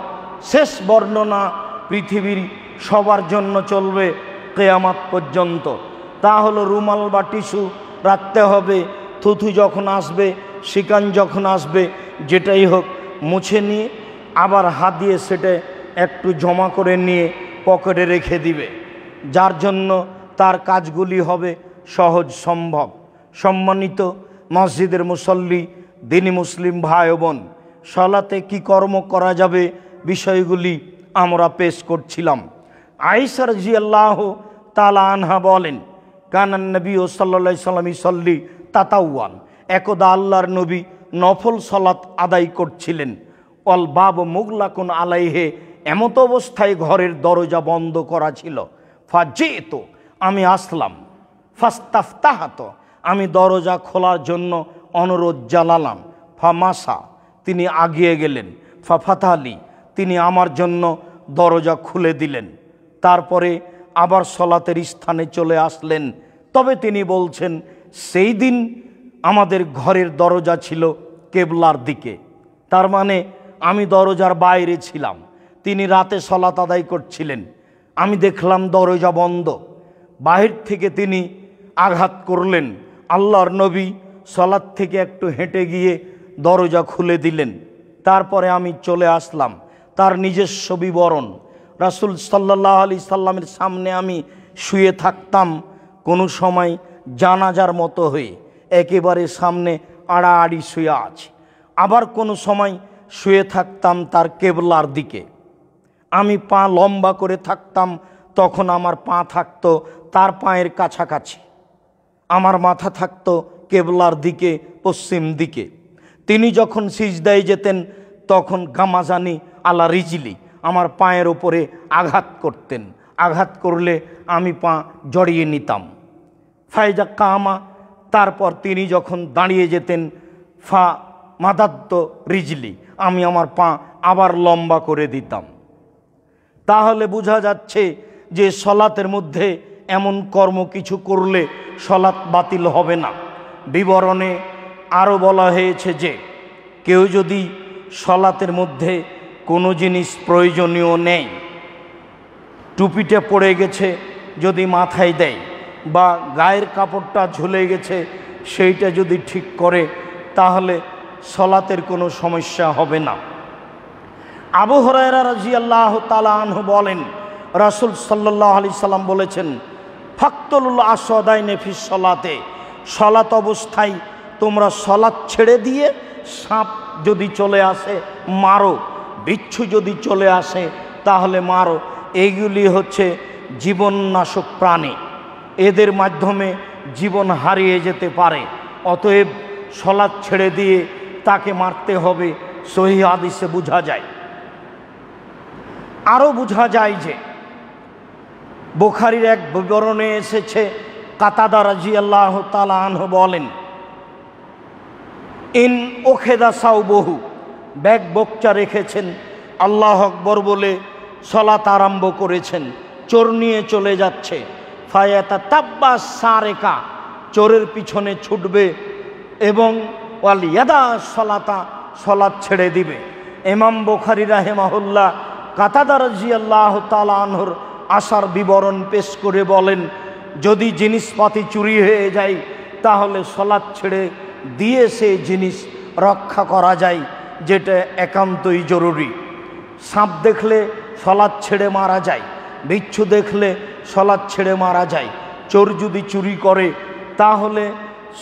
শেষ বর্ণনা পৃথিবীর সবার জন্য চলবে কিয়ামত পর্যন্ত। তাহলে রুমাল বা টিস্যু রাখতে হবে। থুথু যখন আসবে, শিকান যখন আসবে, যেটাই হোক মুছে নিয়ে আবার হাত দিয়ে সেটা একটু জমা করে নিয়ে পকেটে রেখে দিবে, যার জন্য তার কাজগুলি হবে সহজ সম্ভব। সম্মানিত মসজিদের মুসল্লি, দিনী মুসলিম ভাই ও বোন, সালাতে কি কর্ম করা যাবে বিষয়গুলি আমরা পেশ করছিলাম। আয়েশা রাদিয়াল্লাহু তাআলা আনহা বলেন, কানান নবী সাল্লাল্লাহু আলাইহি সাল্লাম ইসাল্লি তাতাওয়ান, একদা আল্লাহর নবী নফল সালাত আদায় করছিলেন। অল বাব মুগলাকুন আলাইহে, এমত অবস্থায় ঘরের দরজা বন্ধ করা ছিল। ফাজিতু, আমি আসলাম। ফাস্তাফতাহাত, আমি দরজা খোলার জন্য অনুরোধ জানালাম। ফামাসা, তিনি আগিয়ে গেলেন। ফাফাতালি, তিনি আমার জন্য দরজা খুলে দিলেন। তারপরে আবার সলাতের স্থানে চলে আসলেন। তবে তিনি বলছেন, সেই দিন আমাদের ঘরের দরজা ছিল কেবলার দিকে। তার মানে আমি দরজার বাইরে ছিলাম, তিনি রাতে সলাত আদায় করছিলেন। আমি দেখলাম দরজা বন্ধ। বাহির থেকে তিনি আঘাত করলেন। আল্লাহর নবী সলাত থেকে একটু হেঁটে গিয়ে দরজা খুলে দিলেন। তারপরে আমি চলে আসলাম। তার নিজস্ব বিবরণ, রাসূল সাল্লাল্লাহু আলাইহি সাল্লামের সামনে আমি শুয়ে থাকতাম, কোনো সময় জানাজার মতো হয়ে একেবারে সামনে আড়াআড়ি শুয়ে আছি। আবার কোনো সময় শুয়ে থাকতাম তার কেবলার দিকে। আমি পা লম্বা করে থাকতাম, তখন আমার পা থাকতো তার পায়ের কাছাকাছি, আমার মাথা থাকতো কেবলার দিকে, পশ্চিম দিকে। তিনি যখন সিজদায় যেতেন তখন গামাজানি আলা রিজলি, আমার পায়ের ওপরে আঘাত করতেন। আঘাত করলে আমি পা জড়িয়ে নিতাম। ফাইজা কামা, তারপর তিনি যখন দাঁড়িয়ে যেতেন, ফা মাদাদ্দ রিজলি, আমি আমার পা আবার লম্বা করে দিতাম। তাহলে বোঝা যাচ্ছে যে সলাতের মধ্যে এমন কর্ম কিছু করলে সলাত বাতিল হবে না। বিবরণে আরও বলা হয়েছে যে কেউ যদি সলাতের মধ্যে কোনো জিনিস প্রয়োজনীয় নেই, টুপিটা পড়ে গেছে যদি মাথায় দেয়, বা গায়ের কাপড়টা ঝুলে গেছে সেইটা যদি ঠিক করে, তাহলে সলাতের কোনো সমস্যা হবে না। আবু হুরায়রা রাদিয়াল্লাহু তাআলা আনহু বলেন, রাসূল সাল্লাল্লাহু আলাইহি সাল্লাম বলেছেন, ফাকতুল আসওয়াদাইনি ফিস সলাতে, সলাত অবস্থায় তোমরা সলাত ছেড়ে দিয়ে সাপ যদি চলে আসে মারো, বিচ্ছু যদি চলে আসে তাহলে মারো। এইগুলি হচ্ছে জীবননাশক প্রাণী, এদের মাধ্যমে জীবন হারিয়ে যেতে পারে। অতএব সলাত ছেড়ে দিয়ে তাকে মারতে হবে, সহিহ হাদিসে বোঝা যায়। আরও বোঝা যায় যে বুখারীর এক বিবরণে এসেছে, কাতাদা রাদিয়াল্লাহু তাআলা আনহু বলেন, ইন ওখেদা সাওবহু, ব্যাগ বকচা রেখেছেন, আল্লাহ আকবর বলে সলাত আরম্ভ করেছেন, চোর নিয়ে চলে যাচ্ছে। ফায়াতা তাব্বা সারেকা, চোরের পিছনে ছুটবে এবং ওয়াল ইয়াদা সলাতা, সলাত ছেড়ে দিবে। ইমাম বুখারী রাহিমাহুল্লাহ কাতাদা রাদিয়াল্লাহু তাআলা আনহুর আসার বিবরণ পেশ করে বলেন, যদি জিনিসপাতি চুরি হয়ে যায় তাহলে সলাত ছেড়ে দিয়ে সে জিনিস রক্ষা করা যায়, যেটা একান্তই জরুরি। সাপ দেখলে সলাত ছেড়ে মারা যায়, বিচ্ছু দেখলে সলাৎ ছেড়ে মারা যায়, চোর যদি চুরি করে তাহলে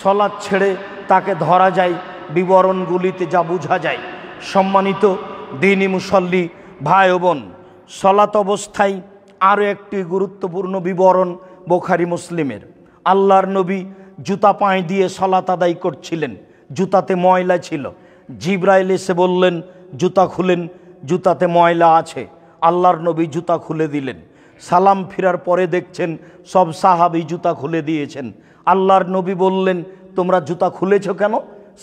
সলাৎ ছেড়ে তাকে ধরা যায়, বিবরণগুলিতে যা বোঝা যায়। সম্মানিত দ্বীনি মুসল্লি ভাই ও বোন, সলাৎ অবস্থায় আরও একটি গুরুত্বপূর্ণ বিবরণ বুখারী মুসলিমের। আল্লাহর নবী জুতা পায়ে দিয়ে সলাৎ আদায় করছিলেন, জুতাতে ময়লা ছিল। জিবরাইল এসে বললেন জুতা খুলেন, জুতাতে ময়লা আছে। আল্লাহর নবী জুতা খুলে দিলেন। সালাম ফিরার পরে দেখছেন সব সাহাবী জুতা খুলে দিয়েছেন। আল্লাহর নবী বললেন তোমরা জুতা খুলেছ কেন?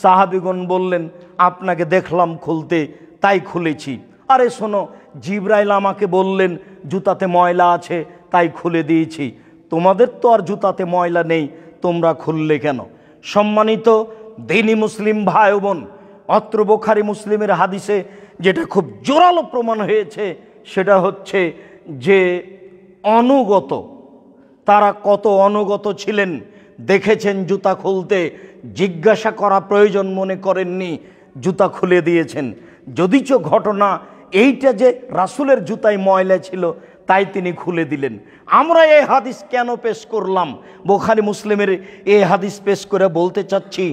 সাহাবীগণ বললেন আপনাকে দেখলাম খুলতে তাই খুলেছি। আরে শোনো, জিবরাইল আমাকে বললেন জুতাতে ময়লা আছে তাই খুলে দিয়েছি, তোমাদের তো আর জুতাতে ময়লা নেই, তোমরা খুললে কেন? সম্মানিত দ্বীনি মুসলিম ভাই ও বোন, অত্র বুখারী মুসলিমের হাদিসে যেটা খুব জোরালো প্রমাণ হয়েছে সেটা হচ্ছে যে অনুগত, তারা কত অনুগত ছিলেন। দেখেছেন জুতা খুলতে, জিজ্ঞাসা করা প্রয়োজন মনে করেননি, জুতা খুলে দিয়েছেন। যদিচ ঘটনা এইটা যে রাসূলের জুতায় ময়লা ছিল তাই তিনি খুলে দিলেন। আমরা এই হাদিস কেন পেশ করলাম? বুখারী মুসলিমের এই হাদিস পেশ করে বলতে চাচ্ছি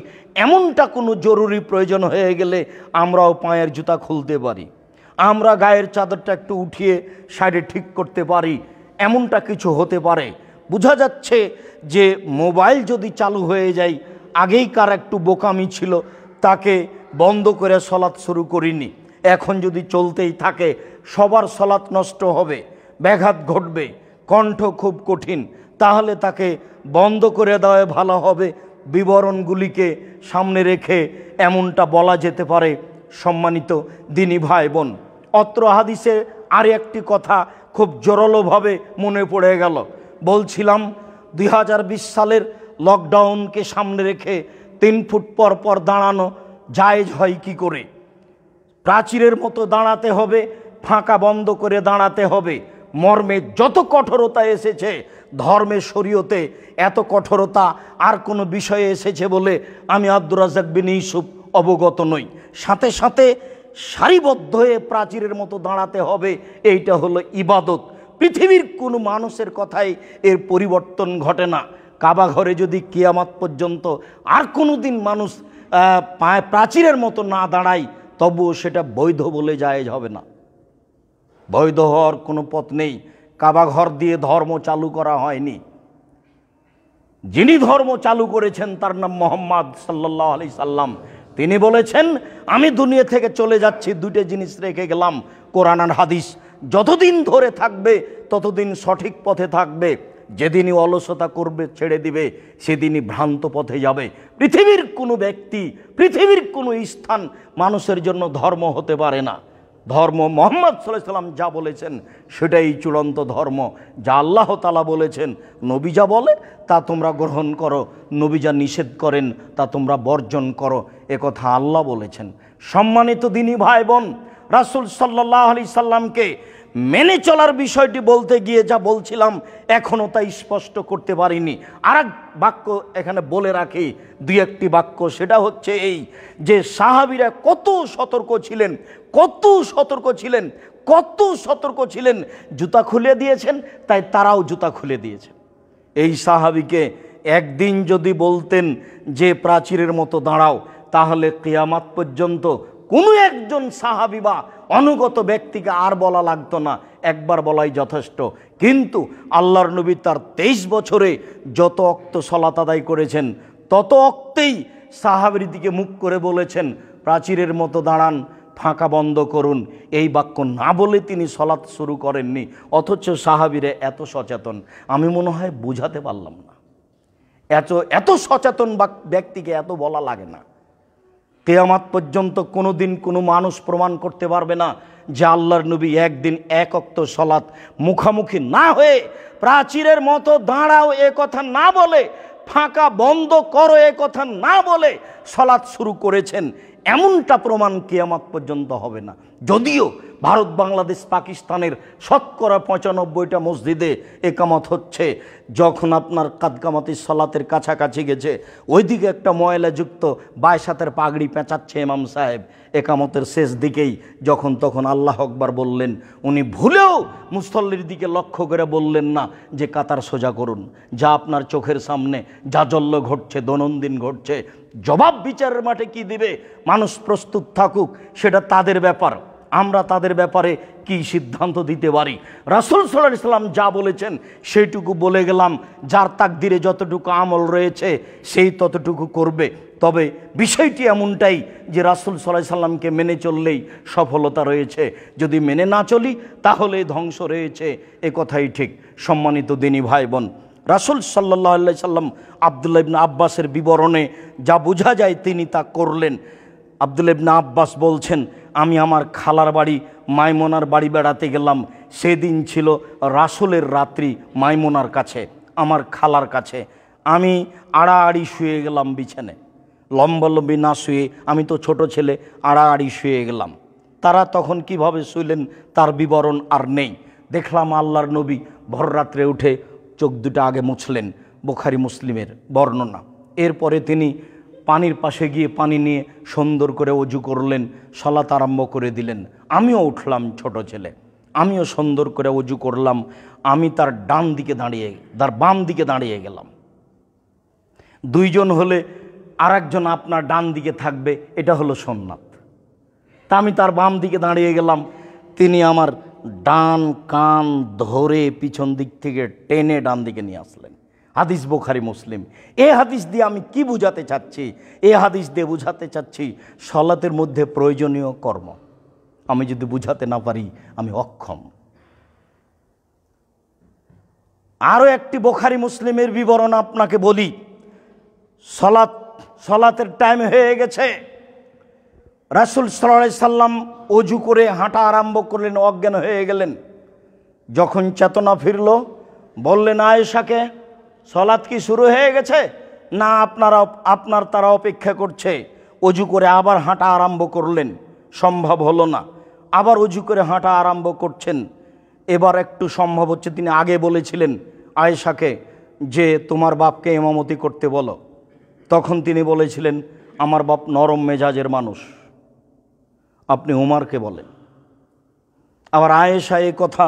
এমনটা কোনো জরুরি প্রয়োজন হয়ে গেলে আমরাও পায়ের জুতা খুলতে পারি, আমরা গায়ের চাদরটা একটু উঠিয়ে সাইডে ঠিক করতে পারি, এমনটা কিছু হতে পারে। বোঝা যাচ্ছে যে মোবাইল যদি চালু হয়ে যায়, আগেই কার একটু বোকামি ছিল, তাকে বন্ধ করে সলাৎ শুরু করিনি, এখন যদি চলতেই থাকে সবার সলাৎ নষ্ট হবে, ব্যাঘাত ঘটবে, কণ্ঠ খুব কঠিন, তাহলে তাকে বন্ধ করে দেওয়া ভালো হবে। বিবরণগুলিকে সামনে রেখে এমনটা বলা যেতে পারে। সম্মানিত দ্বীনি ভাই বোন, অত্র হাদিসে আর একটি কথা খুব জোরালোভাবে মনে পড়ে গেল। বলছিলাম 2020 সালের লকডাউনকে সামনে রেখে 3 ফুট পর পর দাঁড়ানো জায়েজ হয় কি করে? প্রাচীরের মতো দাঁড়াতে হবে, ফাঁকা বন্ধ করে দাঁড়াতে হবে। মর্মে যত কঠোরতা এসেছে ধর্মে, শরীয়তে এত কঠোরতা আর কোনো বিষয়ে এসেছে বলে আমি আব্দুর রাজ্জাক বিন ইউসুফ অবগত নই। সাথে সাথে সারিবদ্ধ হয়ে প্রাচীরের মতো দাঁড়াতে হবে, এইটা হলো ইবাদত। পৃথিবীর কোনো মানুষের কথাই এর পরিবর্তন ঘটে না। কাবা ঘরে যদি কিয়ামত পর্যন্ত আর কোনো দিন মানুষ প্রাচীরের মতো না দাঁড়ায়, তবুও সেটা বৈধ বলে জায়েজ হবে না, বৈধ হওয়ার কোনো পথ নেই। কাবা ঘর দিয়ে ধর্ম চালু করা হয়নি। যিনি ধর্ম চালু করেছেন তার নাম মুহাম্মদ সাল্লাল্লাহু আলাইহি সাল্লাম। তিনি বলেছেন আমি দুনিয়া থেকে চলে যাচ্ছি, দুটো জিনিস রেখে গেলাম, কোরআন আর হাদিস। যতদিন ধরে থাকবে ততদিন সঠিক পথে থাকবে, যেদিনই অলসতা করবে ছেড়ে দিবে সেদিনই ভ্রান্ত পথে যাবে। পৃথিবীর কোনো ব্যক্তি, পৃথিবীর কোনো স্থান মানুষের জন্য ধর্ম হতে পারে না। ধর্ম মুহাম্মদ সাল্লাল্লাহু আলাইহি সাল্লাম যা বলেছেন সেটাই চূড়ান্ত ধর্ম। যা আল্লাহ তাআলা বলেছেন, নবী যা বলে তা তোমরা গ্রহণ করো, নবী যা নিষেধ করেন তা তোমরা বর্জন করো, একথা আল্লাহ বলেছেন। সম্মানিত দ্বীনি ভাই বোন, রাসূল সাল্লাল্লাহু আলাইহি সাল্লামকে মেনে চলার বিষয়টি বলতে গিয়ে যা বলছিলাম এখনও তা স্পষ্ট করতে পারিনি। আর এক বাক্য এখানে বলে রাখি, দুই একটি বাক্য, সেটা হচ্ছে এই যে সাহাবীরা কত সতর্ক ছিলেন, কত সতর্ক ছিলেন, কত সতর্ক ছিলেন। জুতা খুলে দিয়েছেন তাই তারাও জুতা খুলে দিয়েছেন। এই সাহাবীকে একদিন যদি বলতেন যে প্রাচীরের মতো দাঁড়াও, তাহলে কিয়ামত পর্যন্ত কোনো একজন সাহাবী বা অনুগত ব্যক্তিকে আর বলা লাগতো না, একবার বলাই যথেষ্ট। কিন্তু আল্লাহর নবী তার 23 বছরে যত ওয়াক্ত সালাত আদায় করেছেন তত ওয়াক্তেই সাহাবীর দিকে মুখ করে বলেছেন প্রাচীরের মতো দাঁড়ান, ফাঁকা বন্ধ করুন। এই বাক্য না বলে তিনি সালাত শুরু করেননি, অথচ সাহাবীরা এত সচেতন। আমি মনে হয় বুঝাতে পারলাম না, এত সচেতন ব্যক্তিকে এত বলা লাগে না। কিয়ামত পর্যন্ত কোনো দিন কোনো মানুষ প্রমাণ করতে পারবে না যে আল্লাহর নবী একদিন এক ওয়াক্ত সালাত মুখামুখি না হয়ে প্রাচীরের মতো দাঁড়াও এ কথা না বলে, ফাঁকা বন্ধ করো এ কথা না বলে সালাত শুরু করেছেন। এমনটা প্রমাণ কিয়ামত পর্যন্ত হবে না। যদিও ভারত, বাংলাদেশ, পাকিস্তানের শতকরা ৯৫টা মসজিদে একামত হচ্ছে, যখন আপনার কাদকামাতি সলাতের কাছাকাছি গেছে, ওইদিকে একটা ময়লাযুক্ত বায়সাতের পাগড়ি পেঁচাচ্ছে ইমাম সাহেব একামতের শেষ দিকেই, যখন তখন আল্লাহ আকবার বললেন, উনি ভুলেও মুসল্লির দিকে লক্ষ্য করে বললেন না যে কাতার সোজা করুন। যা আপনার চোখের সামনে জাজল্য ঘটছে, দৈনন্দিন ঘটছে, জবাব বিচারের মাঠে কি দিবে মানুষ প্রস্তুত থাকুক, সেটা তাদের ব্যাপার। আমরা তাদের ব্যাপারে কি সিদ্ধান্ত দিতে পারি? রাসূল সাল্লাল্লাহু আলাইহি সাল্লাম যা বলেছেন সেইটুকু বলে গেলাম। যার তাকদিরে যতটুকু আমল রয়েছে সেই ততটুকু করবে। তবে বিষয়টি এমনটাই যে রাসূল সাল্লাল্লাহু আলাইহি সাল্লামকে মেনে চললেই সফলতা রয়েছে, যদি মেনে না চলি তাহলে ধ্বংস রয়েছে, এ কথাই ঠিক। সম্মানিত দিনী ভাই বোন, রাসূল সাল্লাল্লাহু আলাইহি সাল্লাম আব্দুল্লাহ ইবনে আব্বাসের বিবরণে যা বোঝা যায় তিনি তা করলেন। আব্দুল্লাহ ইবনে আব্বাস বলছেন, আমি আমার খালার বাড়ি মাইমুনার বাড়ি বেড়াতে গেলাম। সেদিন ছিল রাসূলের রাত্রি মাইমুনার কাছে, আমার খালার কাছে। আমি আড়াআড়ি শুয়ে গেলাম বিছানে, লম্বালম্বি না শুয়ে, আমি তো ছোট ছেলে, আড়াআড়ি শুয়ে গেলাম। তারা তখন কিভাবে শুইলেন তার বিবরণ আর নেই। দেখলাম আল্লাহর নবী ভররাত্রে উঠে চোখ দুটো আগে মুছলেন, বুখারী মুসলিমের বর্ণনা। এরপরে তিনি পানির পাশে গিয়ে পানি নিয়ে সুন্দর করে অজু করলেন, সালাত আরম্ভ করে দিলেন। আমিও উঠলাম, ছোট ছেলে, আমিও সুন্দর করে অজু করলাম। আমি তার ডান দিকে দাঁড়িয়ে, তার বাম দিকে দাঁড়িয়ে গেলাম। দুইজন হলে আর একজন আপনার ডান দিকে থাকবে, এটা হলো সুন্নাত। তা আমি তার বাম দিকে দাঁড়িয়ে গেলাম, তিনি আমার ডান কান ধরে পিছন দিক থেকে টেনে ডান দিকে নিয়ে আসলেন। হাদিস বুখারী মুসলিম। এই হাদিস দিয়ে আমি কি বুঝাতে চাচ্ছি? এই হাদিস দিয়ে বুঝাতে চাচ্ছি সালাতের মধ্যে প্রয়োজনীয় কর্ম। আমি যদি বুঝাতে না পারি আমি অক্ষম। আরও একটি বুখারী মুসলিমের বিবরণ আপনাকে বলি। সালাতের টাইম হয়ে গেছে, রাসূল সাল্লাল্লাহু আলাইহি সাল্লাম অজু করে হাঁটা আরম্ভ করলেন, অজ্ঞান হয়ে গেলেন। যখন চেতনা ফিরল বললেন আয়েশাকে, সালাত কি শুরু হয়ে গেছে? না, আপনার তারা অপেক্ষা করছে। অজু করে আবার হাঁটা আরম্ভ করলেন, সম্ভব হলো না। আবার অজু করে হাঁটা আরম্ভ করছেন। এবার একটু সম্ভব হচ্ছে। তিনি আগে বলেছিলেন আয়েশাকে যে তোমার বাপকে ইমামতি করতে বলো। তখন তিনি বলেছিলেন আমার বাপ নরম মেজাজের মানুষ, আপনি উমারকে বলেন। আবার আয়েশা এই কথা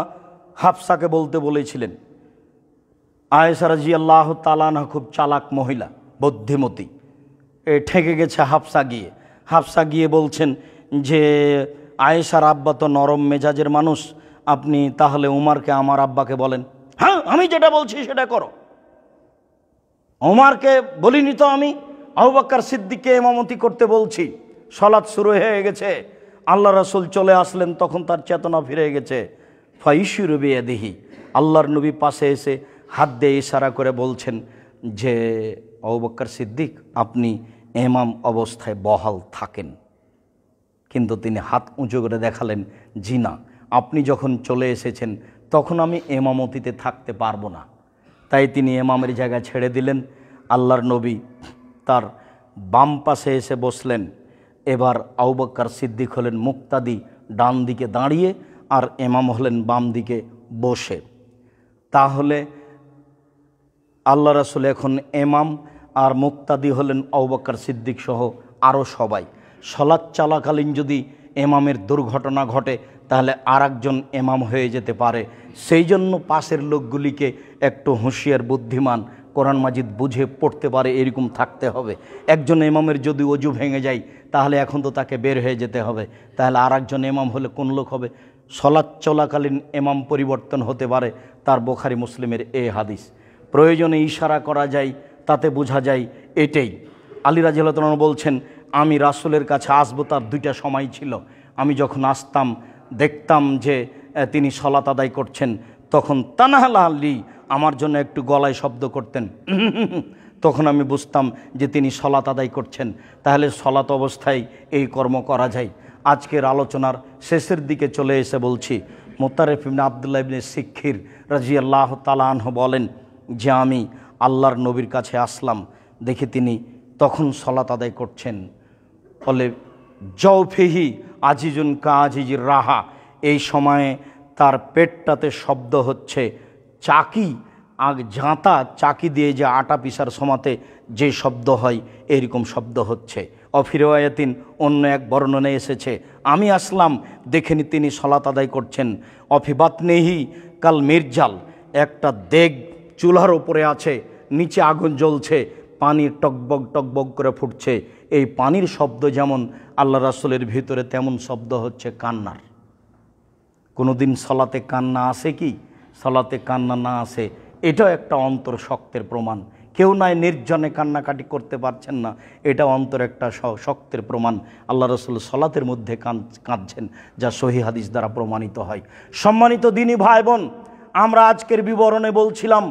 হাফসাকে বলতে বলেছিলেন। আয়েশা রাদিয়াল্লাহু তাআলা আনহা খুব চালাক মহিলা, বুদ্ধিমতী। ঠেকে গেছে হাফসা গিয়ে বলছেন যে আয়েশার আব্বা তো নরম মেজাজের মানুষ, আপনি তাহলে উমারকে আমার আব্বাকে বলেন। হ্যাঁ, আমি যেটা বলছি সেটা করো। উমারকে বলিনি তো, আমি আবু বকর সিদ্দিককে ইমামতি করতে বলছি। সালাত শুরু হয়ে গেছে, আল্লাহ রাসূল চলে আসলেন, তখন তার চেতনা ফিরে গেছে। ফাইশিরু বিয়াদিহি, আল্লাহর নবী পাশে এসে হাত দিয়ে ইশারা করে বলছেন যে আবু বকর সিদ্দিক আপনি ইমাম অবস্থায় বহাল থাকেন। কিন্তু তিনি হাত উঁচু করে দেখালেন, জি না, আপনি যখন চলে এসেছেন তখন আমি ইমামতিতে থাকতে পারবো না। তাই তিনি ইমামের জায়গা ছেড়ে দিলেন। আল্লাহর নবী তার বাম পাশে এসে বসলেন। এবার আবু বকর সিদ্দিক হলেন মুক্তাদি, ডান দিকে দাঁড়িয়ে, আর ইমাম হলেন বাম দিকে বসে। তাহলে আল্লাহ রাসূল এখন ইমাম, আর মুক্তাদি হলেন আবু বকর সিদ্দিক সহ আরও সবাই। সালাত চলাকালীন যদি ইমামের দুর্ঘটনা ঘটে তাহলে আর একজন ইমাম হয়ে যেতে পারে। সেই জন্য পাশের লোকগুলিকে একটু হুঁশিয়ার, বুদ্ধিমান, কোরআন মাজিদ বুঝে পড়তে পারে এরকম থাকতে হবে। একজন ইমামের যদি অজু ভেঙে যায় তাহলে এখন তো তাকে বের হয়ে যেতে হবে, তাহলে আর একজন ইমাম হলে কোন লোক হবে? সালাত চলাকালীন ইমাম পরিবর্তন হতে পারে, তার বুখারী মুসলিমের এই হাদিস। প্রয়োজনে ইশারা করা যায়, তাতে বোঝা যায় এটাই। আলী রাদিয়াল্লাহু তাআলা বলছেন আমি রাসূলের কাছে আসবো, তার দুইটা সময় ছিল। আমি যখন আসতাম দেখতাম যে তিনি সালাত আদায় করছেন, তখন তানাহালা আলী আমার জন্য একটু গলায় শব্দ করতেন, তখন আমি বুঝতাম যে তিনি সালাত আদায় করছেন। তাহলে সালাত অবস্থায় এই কর্ম করা যায়। আজকের আলোচনার শেষের দিকে চলে এসে বলছি, মুতারিফ ইবনে আব্দুল্লাহ ইবনে সিকখির রাদিয়াল্লাহু তাআলা আনহু বলেন যে আমি আল্লাহর নবীর কাছে আসলাম, দেখি তিনি তখন সালাত আদায় করছেন। ফলে জওফিহি আজিজুন কাজিজির রাহা, এই সময়ে তার পেটটাতে শব্দ হচ্ছে চাকি, জাঁতা চাকি দিয়ে যে আটা পিসার সমাতে যে শব্দ হয় এরকম শব্দ হচ্ছে। অফিরওয়ায়াতিন অন্য এক বর্ণনায় এসেছে আমি আসলাম, দেখেনি তিনি সলাত আদায় করছেন। অফিবাতনেহি কাল মির্জাল, একটা দেগ চুলার ওপরে আছে, নিচে আগুন জ্বলছে, পানি টকবক টকবক করে ফুটছে। এই পানির শব্দ যেমন আল্লাহ রাসূলের ভিতরে তেমন শব্দ হচ্ছে কান্নার। কোনোদিন সলাতে কান্না আসে কি? সলাতে কান্না না আসে, এটাও একটা অন্তর শক্তের প্রমাণ। কেউ নাই নির্জনে কান্নাকাটি করতে পারছেন না, এটা অন্তর একটা শক্তের প্রমাণ। আল্লাহ রাসূল সলাতের মধ্যে কাঁদছেন, যা সহিহ হাদিস দ্বারা প্রমাণিত হয়। সম্মানিত দিনী ভাই বোন, আমরা আজকের বিবরণে বলছিলাম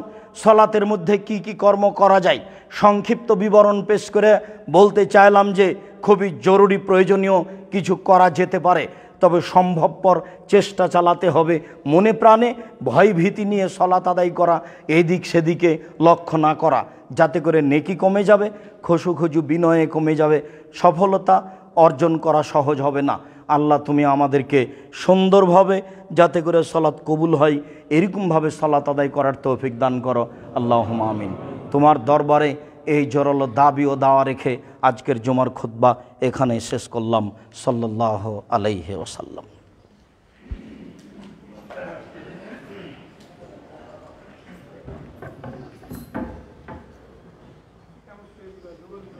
সলাতের মধ্যে কি কি কর্ম করা যায়। সংক্ষিপ্ত বিবরণ পেশ করে বলতে চাইলাম যে খুবই জরুরি প্রয়োজনীয় কিছু করা যেতে পারে, তবে সম্ভবপর চেষ্টা চালাতে হবে। মনে প্রাণে ভয় ভীতি নিয়ে সলাত আদায় করা, এদিক সেদিকে লক্ষ্য না করা, যাতে করে নেকি কমে যাবে, খসুখজু বিনয়ে কমে যাবে, সফলতা অর্জন করা সহজ হবে না। আল্লাহ তুমি আমাদেরকে সুন্দরভাবে যাতে করে সলাত কবুল হয় এরকমভাবে সলাত আদায় করার তৌফিক দান করো, আল্লাহুম্মা আমিন। তোমার দরবারে এই জোরালো দাবি ও দাওয়া রেখে আজকের জুমার খুতবা এখানে শেষ করলাম। সাল্লাল্লাহু আলাইহি ওয়াসাল্লাম।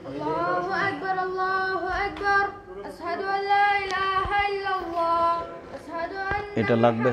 আল্লাহু আকবার, আল্লাহু আকবার, আশহাদু আল্লা ইলাহা ইল্লাল্লাহ, আশহাদু আন্না এটা লাগবে।